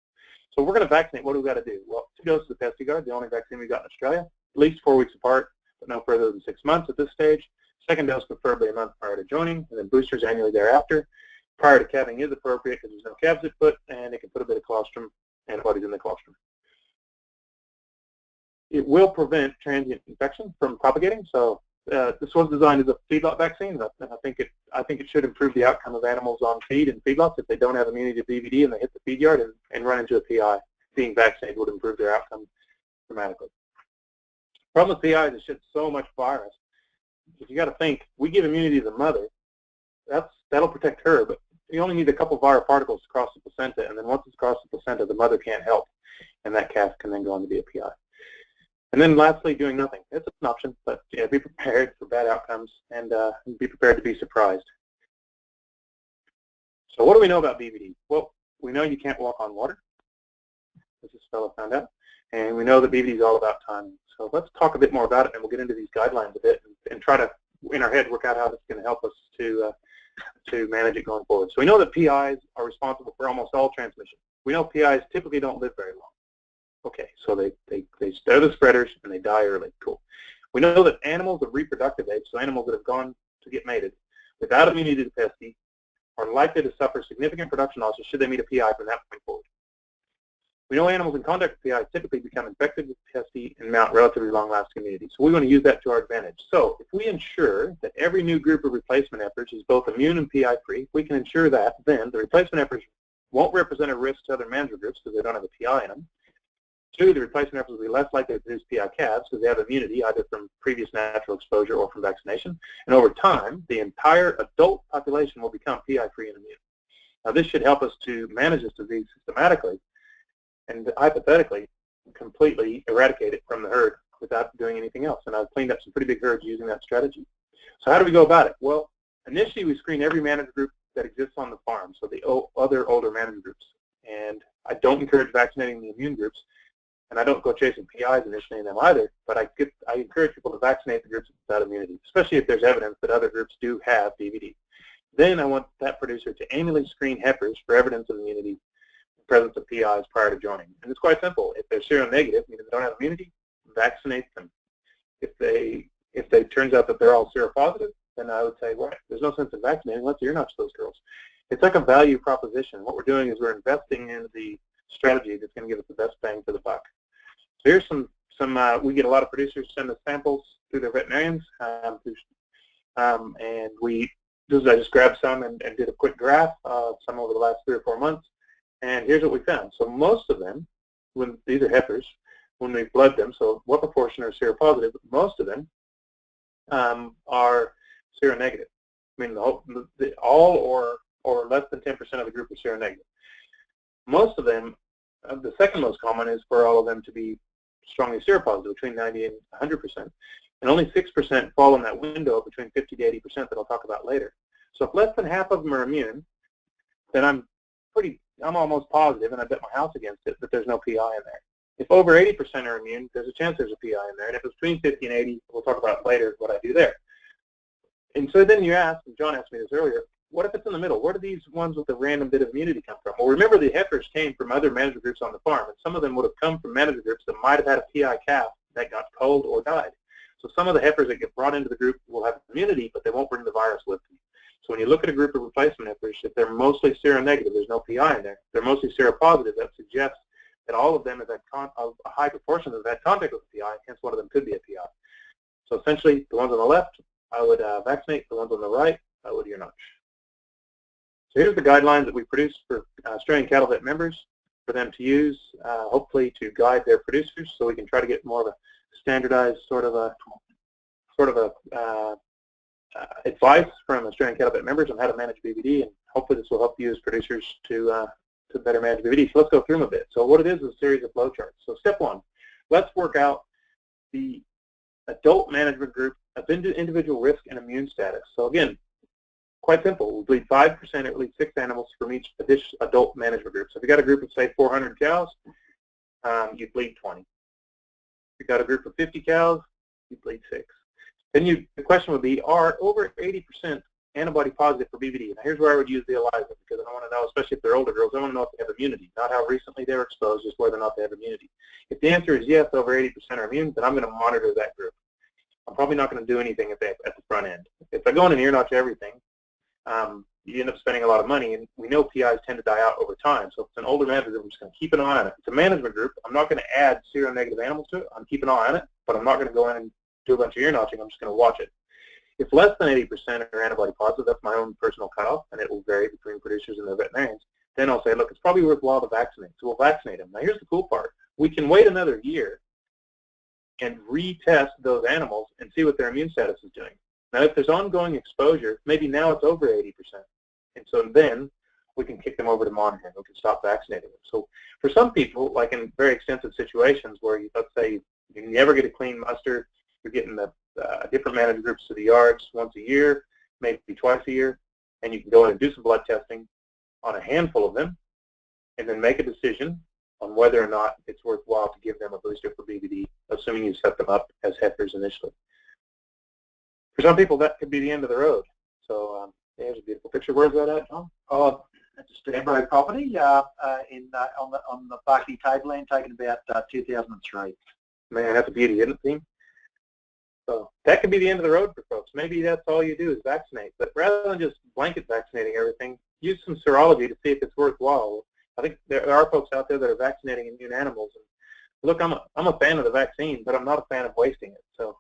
So we're going to vaccinate. What do we got to do? Well, 2 doses of Pestivirus, the only vaccine we've got in Australia, at least 4 weeks apart, but no further than 6 months at this stage. Second dose preferably a month prior to joining, and then boosters annually thereafter. Prior to calving is appropriate because there's no calves at foot, and it can put a bit of colostrum antibodies in the colostrum. It will prevent transient infection from propagating. So this was designed as a feedlot vaccine, and I think it should improve the outcome of animals on feed and feedlots if they don't have immunity to BVD and they hit the feed yard and run into a PI. Being vaccinated would improve their outcome dramatically. Problem with PIs is just so much virus. If you got to think, we give immunity to the mother, that'll protect her, but you only need a couple of viral particles to cross the placenta, and then once it's crossed the placenta, the mother can't help, and that calf can then go on to be a PI. And then lastly, doing nothing. It's an option, but yeah, be prepared for bad outcomes and be prepared to be surprised. So what do we know about BVD? Well, we know you can't walk on water, as this fellow found out, and we know that BVD is all about timing. So let's talk a bit more about it, and we'll get into these guidelines a bit and try to, in our head, work out how this is going to help us to manage it going forward. So we know that PIs are responsible for almost all transmission. We know PIs typically don't live very long. Okay, so they're the spreaders and they die early. Cool. We know that animals of reproductive age, so animals that have gone to get mated, without immunity to Pesti, are likely to suffer significant production losses should they meet a PI from that point forward. We know animals in contact with PI typically become infected with Pesti and mount relatively long-lasting immunity. So we want to use that to our advantage. So if we ensure that every new group of replacement efforts is both immune and PI-free, we can ensure that then the replacement efforts won't represent a risk to other management groups because they don't have a PI in them. 2, the replacement efforts will be less likely to produce PI calves because they have immunity either from previous natural exposure or from vaccination. And over time, the entire adult population will become PI-free and immune. Now, this should help us to manage this disease systematically and hypothetically completely eradicate it from the herd without doing anything else. And I've cleaned up some pretty big herds using that strategy. So how do we go about it? Well, initially we screen every manager group that exists on the farm, so the other older manager groups. And I don't encourage vaccinating the immune groups. And I don't go chasing PIs initially in them either, but I encourage people to vaccinate the groups without immunity, especially if there's evidence that other groups do have BVD. Then I want that producer to annually screen heifers for evidence of immunity in the presence of PIs prior to joining. And it's quite simple. If they're seronegative, meaning they don't have immunity, vaccinate them. If it turns out that they're all seropositive, then I would say, well, there's no sense in vaccinating. Let's ear notch those girls. It's like a value proposition. What we're doing is we're investing in the strategy that's going to give us the best bang for the buck. So here's some we get a lot of producers send us samples through their veterinarians, and I just grabbed some and did a quick graph of some over the last 3 or 4 months, and here's what we found. So most of them, when these are heifers, when we blood them, so what proportion are seropositive? Most of them are seronegative. I mean, all or less than 10% of the group are seronegative. Most of them, the second most common is for all of them to be strongly seropositive, between 90 and 100%. And only 6% fall in that window between 50 to 80% that I'll talk about later. So if less than half of them are immune, then I'm almost positive, and I bet my house against it, that there's no PI in there. If over 80% are immune, there's a chance there's a PI in there. And if it's between 50 and 80, we'll talk about later what I do there. And so then you ask, and John asked me this earlier, what if it's in the middle? Where do these ones with the random bit of immunity come from? Well, remember the heifers came from other manager groups on the farm, and some of them would have come from manager groups that might have had a PI calf that got culled or died. So some of the heifers that get brought into the group will have immunity, but they won't bring the virus with them. So when you look at a group of replacement heifers, if they're mostly seronegative, there's no PI in there. If they're mostly seropositive, that suggests that all of them have had a high proportion have had contact with a PI, hence one of them could be a PI. So essentially, the ones on the left, I would vaccinate. The ones on the right, I would ear notch. So here's the guidelines that we produce for Australian cattle vet members for them to use, hopefully to guide their producers, so we can try to get more of a standardized sort of advice from Australian cattle vet members on how to manage BVD, and hopefully this will help you as producers to better manage BVD. So let's go through them a bit. So what it is a series of flowcharts. So step one, let's work out the adult management group of individual risk and immune status. So again, quite simple. We bleed 5% or at least 6 animals from each adult management group. So if you got a group of, say, 400 cows, you bleed 20. If you got a group of 50 cows, you bleed 6. Then the question would be, are over 80% antibody positive for BVD? Now here's where I would use the ELISA, because I want to know, especially if they're older girls, I want to know if they have immunity, not how recently they were exposed, just whether or not they have immunity. If the answer is yes, over 80% are immune, then I'm going to monitor that group. I'm probably not going to do anything at the front end. If I go in and ear notch everything, you end up spending a lot of money, and we know PIs tend to die out over time. So if it's an older management group, I'm just going to keep an eye on it. If it's a management group, I'm not going to add seronegative animals to it. I'm keeping an eye on it, but I'm not going to go in and do a bunch of ear notching. I'm just going to watch it. If less than 80% are antibody positive, that's my own personal cutoff, and it will vary between producers and their veterinarians. Then I'll say, look, it's probably worthwhile to vaccinate. So we'll vaccinate them. Now here's the cool part. We can wait another year and retest those animals and see what their immune status is doing. Now if there's ongoing exposure, maybe now it's over 80%. And so then we can kick them over to monitoring. We can stop vaccinating them. So for some people, like in very extensive situations where let's say you never get a clean muster, you're getting the different management groups to the yards once a year, maybe twice a year, and you can go in and do some blood testing on a handful of them, and then make a decision on whether or not it's worthwhile to give them a booster for BVD, assuming you set them up as heifers initially. For some people, that could be the end of the road. So there's a beautiful picture. Where's that at, John? Oh, it's a Stanbro property on the Barkly tableland, taken about 2003. Man, that's a beauty, isn't it, team? So that could be the end of the road for folks. Maybe that's all you do is vaccinate. But rather than just blanket vaccinating everything, use some serology to see if it's worthwhile. I think there are folks out there that are vaccinating immune animals. And look, I'm a fan of the vaccine, but I'm not a fan of wasting it. So,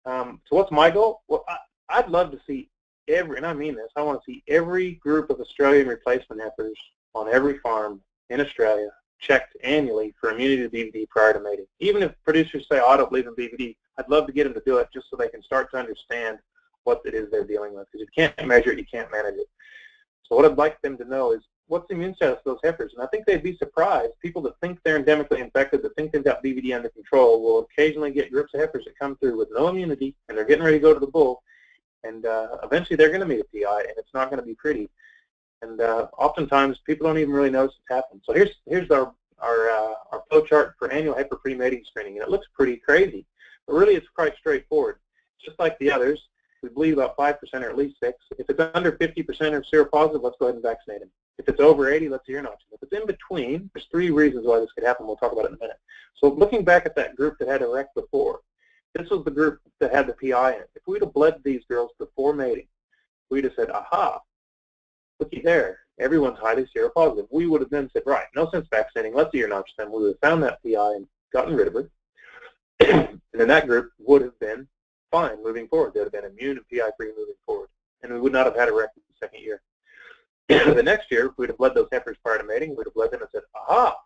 so what's my goal? Well, I'd love to see and I mean this, I want to see every group of Australian replacement heifers on every farm in Australia checked annually for immunity to BVD prior to mating. Even if producers say, oh, I don't believe in BVD, I'd love to get them to do it just so they can start to understand what it is they're dealing with. Because you can't measure it, you can't manage it. So what I'd like them to know is, what's the immune status of those heifers? And I think they'd be surprised. People that think they're endemically infected, that think they've got BVD under control, will occasionally get groups of heifers that come through with no immunity, and they're getting ready to go to the bull, and eventually they're going to meet a PI, and it's not going to be pretty. And oftentimes people don't even really notice it's happened. So here's our flow chart for annual heifer pre-mating screening, and it looks pretty crazy, but really it's quite straightforward. Just like the others, we believe about 5% or at least 6. If it's under 50% or seropositive, let's go ahead and vaccinate them. If it's over 80, let's ear notch them. If it's in between, there's 3 reasons why this could happen. We'll talk about it in a minute. So looking back at that group that had a wreck before, this was the group that had the PI in it. If we'd have bled these girls before mating, we'd have said, aha, looky there, everyone's highly seropositive. We would have then said, right, no sense vaccinating, let's ear notch them. We would have found that PI and gotten rid of it. And then that group would have been fine moving forward. They would have been immune and PI-free moving forward. And we would not have had a wreck in the second year. The next year, if we'd have bled those heifers prior to mating, we'd have bled them and said, aha,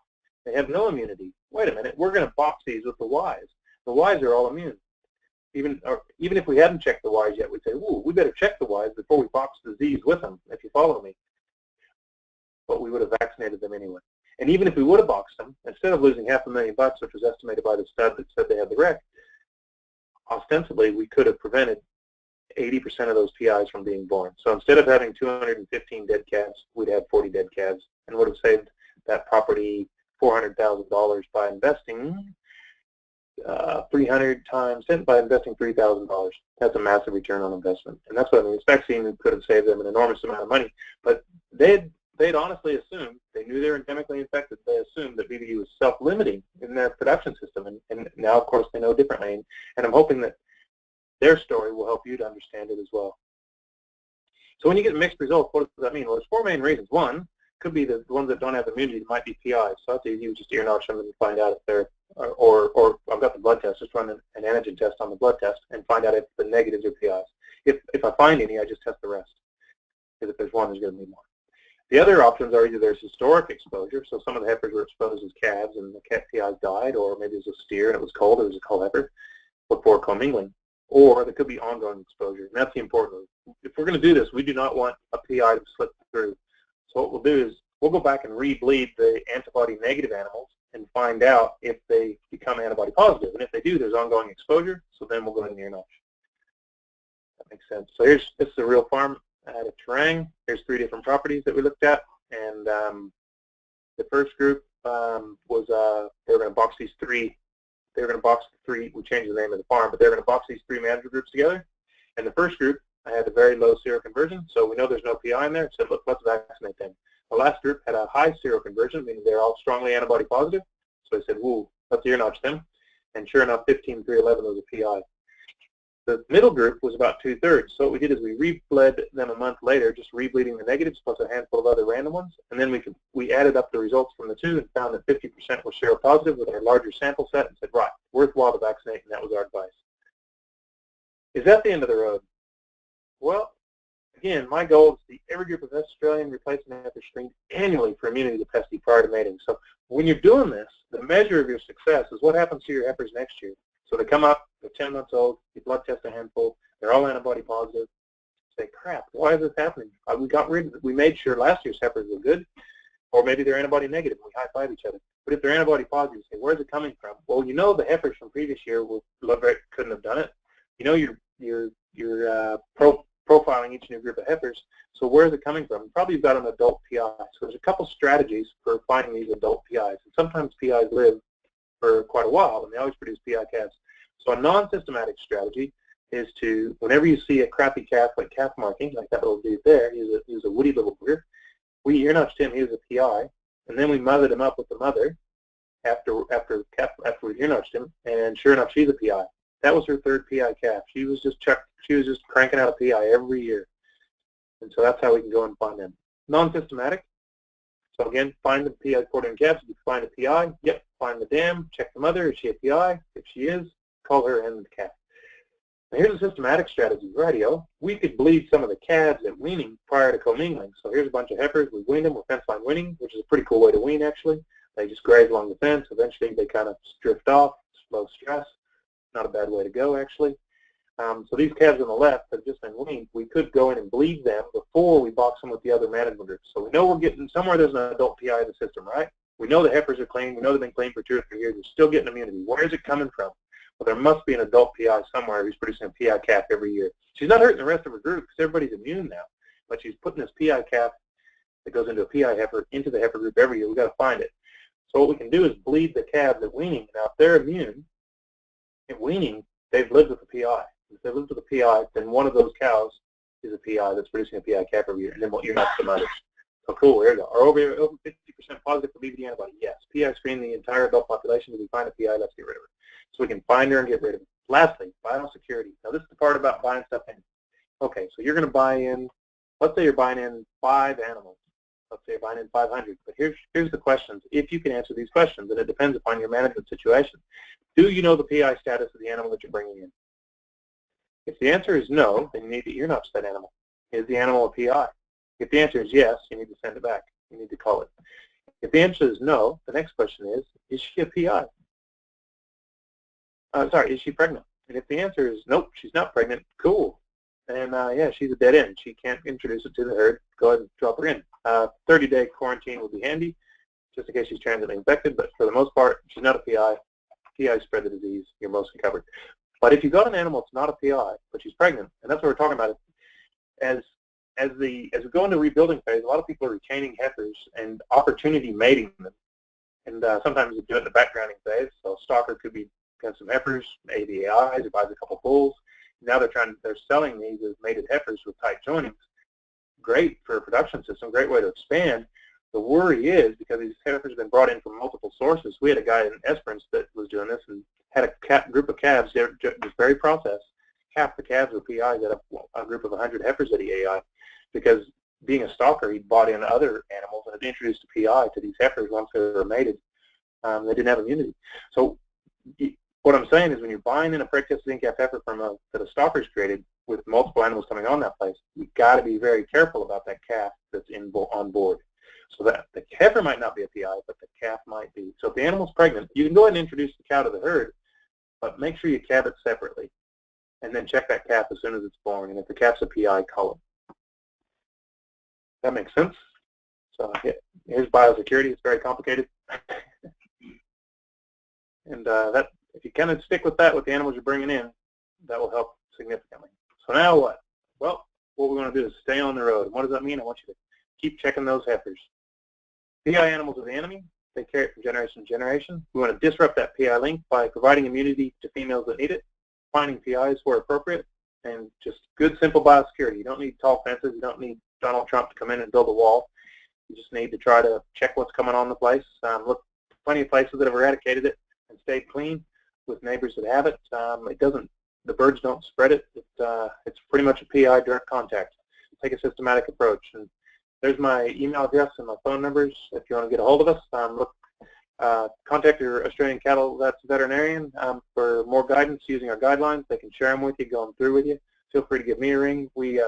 they have no immunity. Wait a minute, we're going to box these with the Ys. The Ys are all immune. Even if we hadn't checked the Ys yet, we'd say, ooh, we better check the Ys before we box the Zs with them, if you follow me. But we would have vaccinated them anyway. And even if we would have boxed them, instead of losing $500,000, which was estimated by the stud that said they had the wreck, ostensibly we could have prevented 80% of those PIs from being born. So instead of having 215 dead calves, we'd have 40 dead calves, and would have saved that property $400,000 by investing 300 times 10 by investing $3,000. That's a massive return on investment, and that's what I mean. This vaccine could have saved them an enormous amount of money, but they'd honestly assumed, they knew they were endemically infected, they assumed that BVD was self-limiting in their production system, and now, of course, they know differently, and I'm hoping that their story will help you to understand it as well. So when you get mixed results, what does that mean? Well, there's 4 main reasons. One, could be the ones that don't have immunity might be PIs. So that's easy. You just ear notch them and find out if they're, or I've got the blood test, just run an antigen test on the blood test and find out if the negatives are PIs. If I find any, I just test the rest. Because if there's one, there's going to be more. The other options are either there's historic exposure, so some of the heifers were exposed as calves and the cat PIs died, or maybe it was a steer and it was cold, it was a cull heifer before commingling, or there could be ongoing exposure. And that's the important one. If we're going to do this, we do not want a PI to slip through. So what we'll do is we'll go back and re-bleed the antibody negative animals and find out if they become antibody positive. And if they do, there's ongoing exposure, so then we'll go ahead and ear notch. That makes sense. So this is a real farm at a terrain. Here's 3 different properties that we looked at, and the first group was they were going to box these 3. They were going to box the 3. We changed the name of the farm, but they were going to box these 3 manager groups together. And the first group, I had a very low seroconversion, so we know there's no PI in there. So look, let's vaccinate them. The last group had a high seroconversion, meaning they're all strongly antibody positive. So I said, "Woo, let's ear notch them." And sure enough, 15,311 was a PI. The middle group was about 2/3. So what we did is we rebled them a month later, just rebleeding the negatives plus a handful of other random ones. And then we added up the results from the 2 and found that 50% were seropositive with our larger sample set and said, right, worthwhile to vaccinate, and that was our advice. Is that the end of the road? Well, again, my goal is to see every group of Australian replacement heifers screened annually for immunity to Pesti prior to mating. So when you're doing this, the measure of your success is what happens to your heifers next year. So they come up, they're 10 months old, you blood test a handful, they're all antibody positive. Say, crap, why is this happening? We made sure last year's heifers were good, or maybe they're antibody negative and we high-five each other. But if they're antibody positive, say, where's it coming from? Well, you know the heifers from previous year couldn't have done it. You know you're profiling each new group of heifers, so where's it coming from? Probably you've got an adult PI. So there's a couple strategies for finding these adult PIs. And sometimes PIs live for quite a while, and they always produce PI calves. So a non-systematic strategy is to, whenever you see a crappy calf, like calf marking, like that little dude there, he was a woody little booger, we ear notched him, he was a PI, and then we mothered him up with the mother after we ear notched him, and sure enough, she's a PI. That was her 3rd PI calf. She was just cranking out a PI every year. And so that's how we can go and find them. Non-systematic. So again, find the PI quartering calves. If you find a PI, yep, find the dam, check the mother. Is she a PI? If she is, call her and the calf. Now here's a systematic strategy. Rightio. We could bleed some of the calves at weaning prior to commingling. So here's a bunch of heifers. We weaned them. We're fence line weaning, which is a pretty cool way to wean, actually. They just graze along the fence. Eventually, they kind of drift off, low stress. Not a bad way to go, actually. So these calves on the left have just been weaned. We could go in and bleed them before we box them with the other management groups. So we know we're getting somewhere there's an adult PI in the system, right? We know the heifers are clean. We know they've been clean for 2 or 3 years. They're still getting immunity. Where is it coming from? Well, there must be an adult PI somewhere who's producing a PI calf every year. She's not hurting the rest of her group because everybody's immune now, but she's putting this PI calf that goes into a PI heifer into the heifer group every year. We've got to find it. So what we can do is bleed the calves at weaning. Now, if they're immune at weaning, they've lived with a PI. If they lived with a PI, then one of those cows is a PI that's producing a PI calf every year, and then you're not the mother. So cool, here we go. Are over 50% positive for BVDV antibody? Yes. PI screen the entire adult population. If we find a PI, let's get rid of her. So we can find her and get rid of her. Lastly, biosecurity. Now this is the part about buying stuff in. Okay, so you're going to buy in, let's say you're buying in 5 animals. Let's say you're buying in 500. But here's the questions. If you can answer these questions, and it depends upon your management situation. Do you know the PI status of the animal that you're bringing in? If the answer is no, then you need to ear notch that animal. Is the animal a PI? If the answer is yes, you need to send it back. You need to call it. If the answer is no, the next question is she a PI? Is she pregnant? And if the answer is nope, she's not pregnant, cool. And yeah, she's a dead end. She can't introduce it to the herd. Go ahead and drop her in. 30-day quarantine will be handy, just in case she's transiently infected. But for the most part, she's not a PI. PI spread the disease. You're mostly covered. But if you've got an animal that's not a PI, but she's pregnant, and that's what we're talking about, as we go into rebuilding phase, a lot of people are retaining heifers and opportunity mating them. And sometimes they do it in the backgrounding phase. So a stalker could be got some heifers, ADAIs, or buys a couple bulls. Now they're selling these as mated heifers with tight joinings. Great for a production system, great way to expand. The worry is because these heifers have been brought in from multiple sources. We had a guy in Esperance that was doing this and had a group of calves, this very process. Half the calves were PIs at a group of 100 heifers at EAI because being a stalker, he bought in other animals and had introduced a PI to these heifers once they were mated. They didn't have immunity. So what I'm saying is when you're buying in a preg-tested zinc heifer that a stalker's created with multiple animals coming on that place, you've got to be very careful about that calf that's on board. So that the heifer might not be a PI, but the calf might be. So if the animal's pregnant, you can go ahead and introduce the cow to the herd, but make sure you calve it separately. And then check that calf as soon as it's born. And if the calf's a PI, cull it. That makes sense? So here's biosecurity. It's very complicated. And that, if you kind of stick with that with the animals you're bringing in, that will help significantly. So now what? Well, what we want to do is stay on the road. And what does that mean? I want you to keep checking those heifers. PI animals are the enemy. They carry it from generation to generation. We want to disrupt that PI link by providing immunity to females that need it, finding PIs where appropriate, and just good, simple biosecurity. You don't need tall fences. You don't need Donald Trump to come in and build a wall. You just need to try to check what's coming on the place. Look, plenty of places that have eradicated it and stayed clean with neighbors that have it. The birds don't spread it. It's pretty much a PI direct contact. Take a systematic approach. And there's my email address and my phone numbers if you want to get a hold of us. Contact your Australian cattle veterinarian for more guidance using our guidelines. They can share them with you, go them through with you. Feel free to give me a ring. We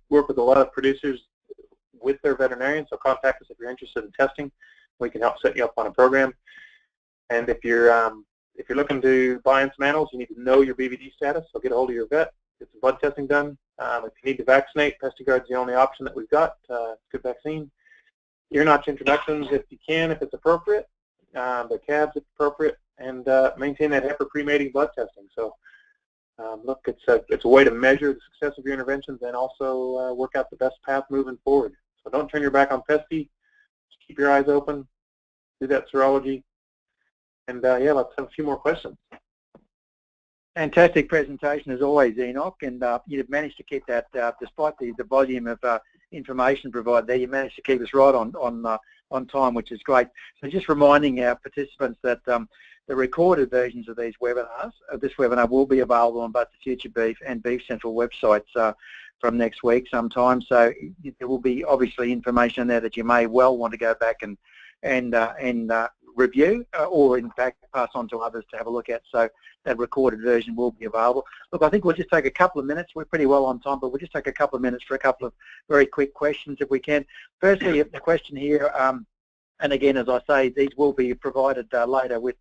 work with a lot of producers with their veterinarians, so contact us if you're interested in testing. We can help set you up on a program. And if you're looking to buy in some animals, you need to know your BVD status, so get a hold of your vet, get some blood testing done. If you need to vaccinate, Pestivirus is the only option that we've got. Good vaccine. Ear notch introductions if you can, if it's appropriate. The calves if appropriate, and maintain that heifer pre-mating blood testing. So look, it's a way to measure the success of your interventions and also work out the best path moving forward. So don't turn your back on pesky. Just keep your eyes open. Do that serology. And yeah, let's have a few more questions. Fantastic presentation as always, Enoch, and you've managed to keep that, despite the volume of information provided there, you managed to keep us right on time, which is great. So just reminding our participants that the recorded versions of these webinars, this webinar will be available on both the Future Beef and Beef Central websites from next week sometime. So there will be obviously information there that you may well want to go back and review, or in fact pass on to others to have a look at. So that recorded version will be available. Look, I think we'll just take a couple of minutes. We're pretty well on time, but we'll just take a couple of minutes for a couple of very quick questions if we can. Firstly, the question here, and again, as I say, these will be provided later with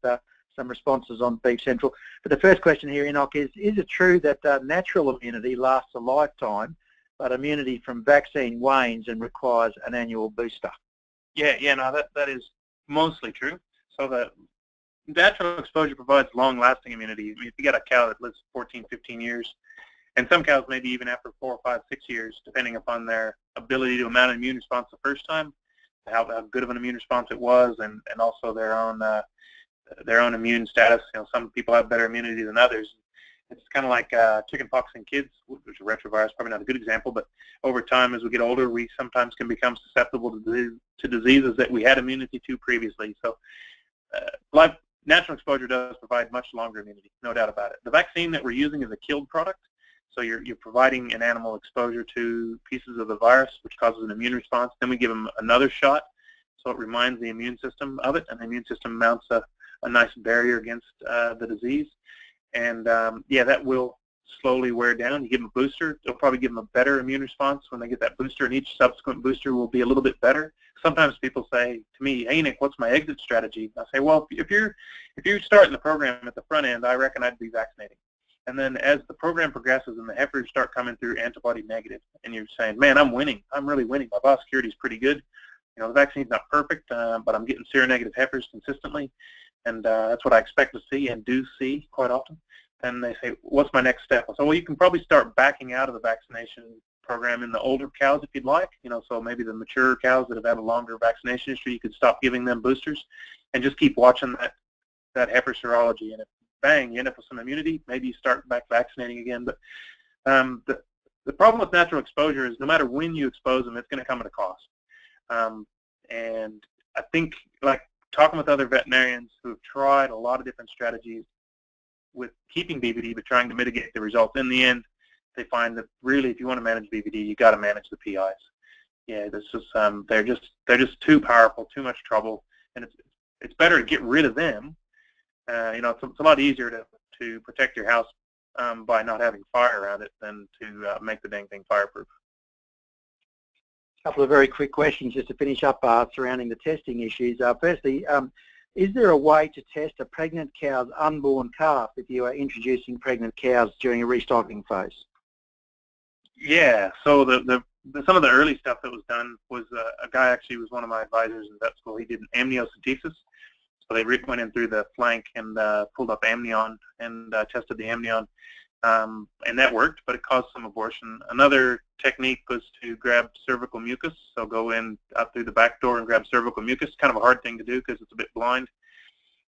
some responses on Beef Central. But the first question here, Enoch, is it true that natural immunity lasts a lifetime, but immunity from vaccine wanes and requires an annual booster? Yeah, no, that is mostly true. So the natural exposure provides long-lasting immunity. I mean, if you got a cow that lives 14, 15 years, and some cows maybe even after 4, 5, 6 years, depending upon their ability to mount an immune response the first time, how good of an immune response it was, and also their own immune status. You know, some people have better immunity than others. It's kind of like chickenpox in kids, which is a retrovirus, probably not a good example, but over time, as we get older, we sometimes can become susceptible to diseases that we had immunity to previously. So natural exposure does provide much longer immunity, no doubt about it. The vaccine that we're using is a killed product, so you're providing an animal exposure to pieces of the virus, which causes an immune response. Then we give them another shot, so it reminds the immune system of it, and the immune system mounts a nice barrier against the disease. And yeah, that will slowly wear down. You give them a booster, it'll probably give them a better immune response when they get that booster, and each subsequent booster will be a little bit better. Sometimes people say to me, "Hey, Nick, what's my exit strategy?" I say, well, if you're starting the program at the front end, I reckon I'd be vaccinating. And then as the program progresses and the heifers start coming through antibody negative, and you're saying, man, I'm winning. I'm really winning. My biosecurity is pretty good. You know, the vaccine's not perfect, but I'm getting seronegative heifers consistently, and that's what I expect to see and do see quite often. And they say, what's my next step? I say, well, you can probably start backing out of the vaccination program in the older cows if you'd like. You know, so maybe the mature cows that have had a longer vaccination history, you could stop giving them boosters and just keep watching that heifer serology. And if, bang, you end up with some immunity, maybe you start back vaccinating again. But the problem with natural exposure is no matter when you expose them, it's going to come at a cost. And I think, like, talking with other veterinarians who have tried a lot of different strategies with keeping BVD but trying to mitigate the results, in the end, they find that really if you want to manage BVD, you got to manage the PIs. Yeah, this is they're just too powerful, too much trouble, and it's better to get rid of them. You know, it's a lot easier to protect your house by not having fire around it than to make the dang thing fireproof. A couple of very quick questions just to finish up surrounding the testing issues. Firstly, is there a way to test a pregnant cow's unborn calf if you are introducing pregnant cows during a restocking phase? Yeah, so some of the early stuff that was done was a guy actually was one of my advisors in vet school. He did an amniocentesis. So they went in through the flank and pulled up amnion and tested the amnion, and that worked, but it caused some abortion. Another technique was to grab cervical mucus, so go in up through the back door and grab cervical mucus. Kind of a hard thing to do because it's a bit blind,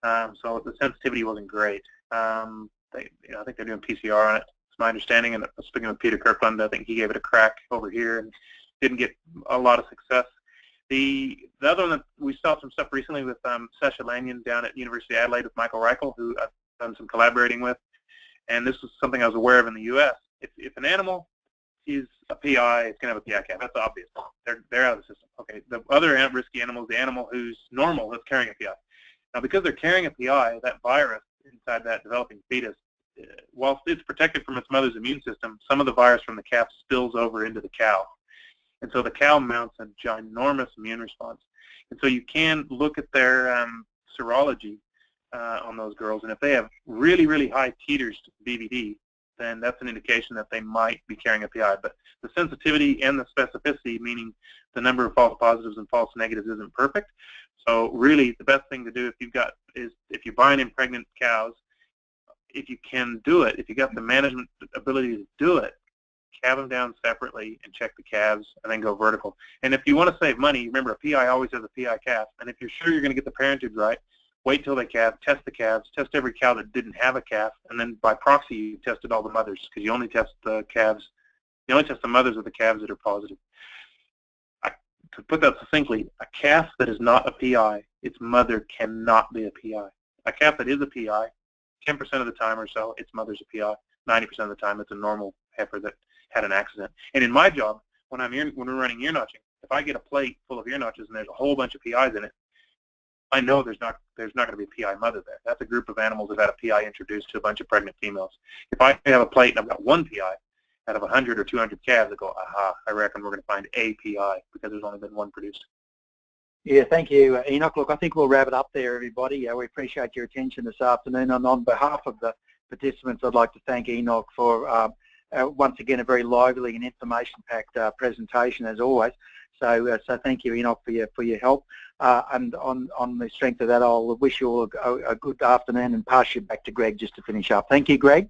so the sensitivity wasn't great. I think they're doing PCR on it. It's my understanding, and speaking with Peter Kirkland, I think he gave it a crack over here and didn't get a lot of success. The other one that we saw some stuff recently with Sasha Lanyon down at University of Adelaide with Michael Reichel, who I've done some collaborating with, and this was something I was aware of in the U.S. If an animal is a PI, it's going to have a PI calf. That's obvious. They're out of the system. Okay. The other risky animal is the animal who's normal that's carrying a PI. Now, because they're carrying a PI, that virus inside that developing fetus, whilst it's protected from its mother's immune system, some of the virus from the calf spills over into the cow. And so the cow mounts a ginormous immune response. And so you can look at their serology on those girls, and if they have really, really high titers to BVD, then that's an indication that they might be carrying a PI. But the sensitivity and the specificity, meaning the number of false positives and false negatives, isn't perfect. So really, the best thing to do if you're buying in pregnant cows, if you can do it, if you got the management ability to do it, calve them down separately and check the calves and then go vertical. And if you want to save money, remember a PI always has a PI calf. And if you're sure you're going to get the parentage right, wait till they calve, test the calves, test every cow that didn't have a calf, and then by proxy you tested all the mothers, because you only test the calves, you only test the mothers of the calves that are positive. To put that succinctly, a calf that is not a PI, its mother cannot be a PI. A calf that is a PI, 10% of the time or so, its mother's a PI. 90% of the time, it's a normal heifer that had an accident. And in my job, when we're running ear notching, if I get a plate full of ear notches and there's a whole bunch of PIs in it, I know there's not going to be a PI mother there. That's a group of animals that had a PI introduced to a bunch of pregnant females. If I have a plate and I've got one PI out of 100 or 200 calves, I go, aha, I reckon we're going to find a PI because there's only been one produced. Yeah, thank you, Enoch. Look, I think we'll wrap it up there, everybody. We appreciate your attention this afternoon. And on behalf of the participants, I'd like to thank Enoch for, once again, a very lively and information-packed presentation, as always. So thank you, Enoch, for your help. And on the strength of that, I'll wish you all a good afternoon and pass you back to Greg just to finish up. Thank you, Greg.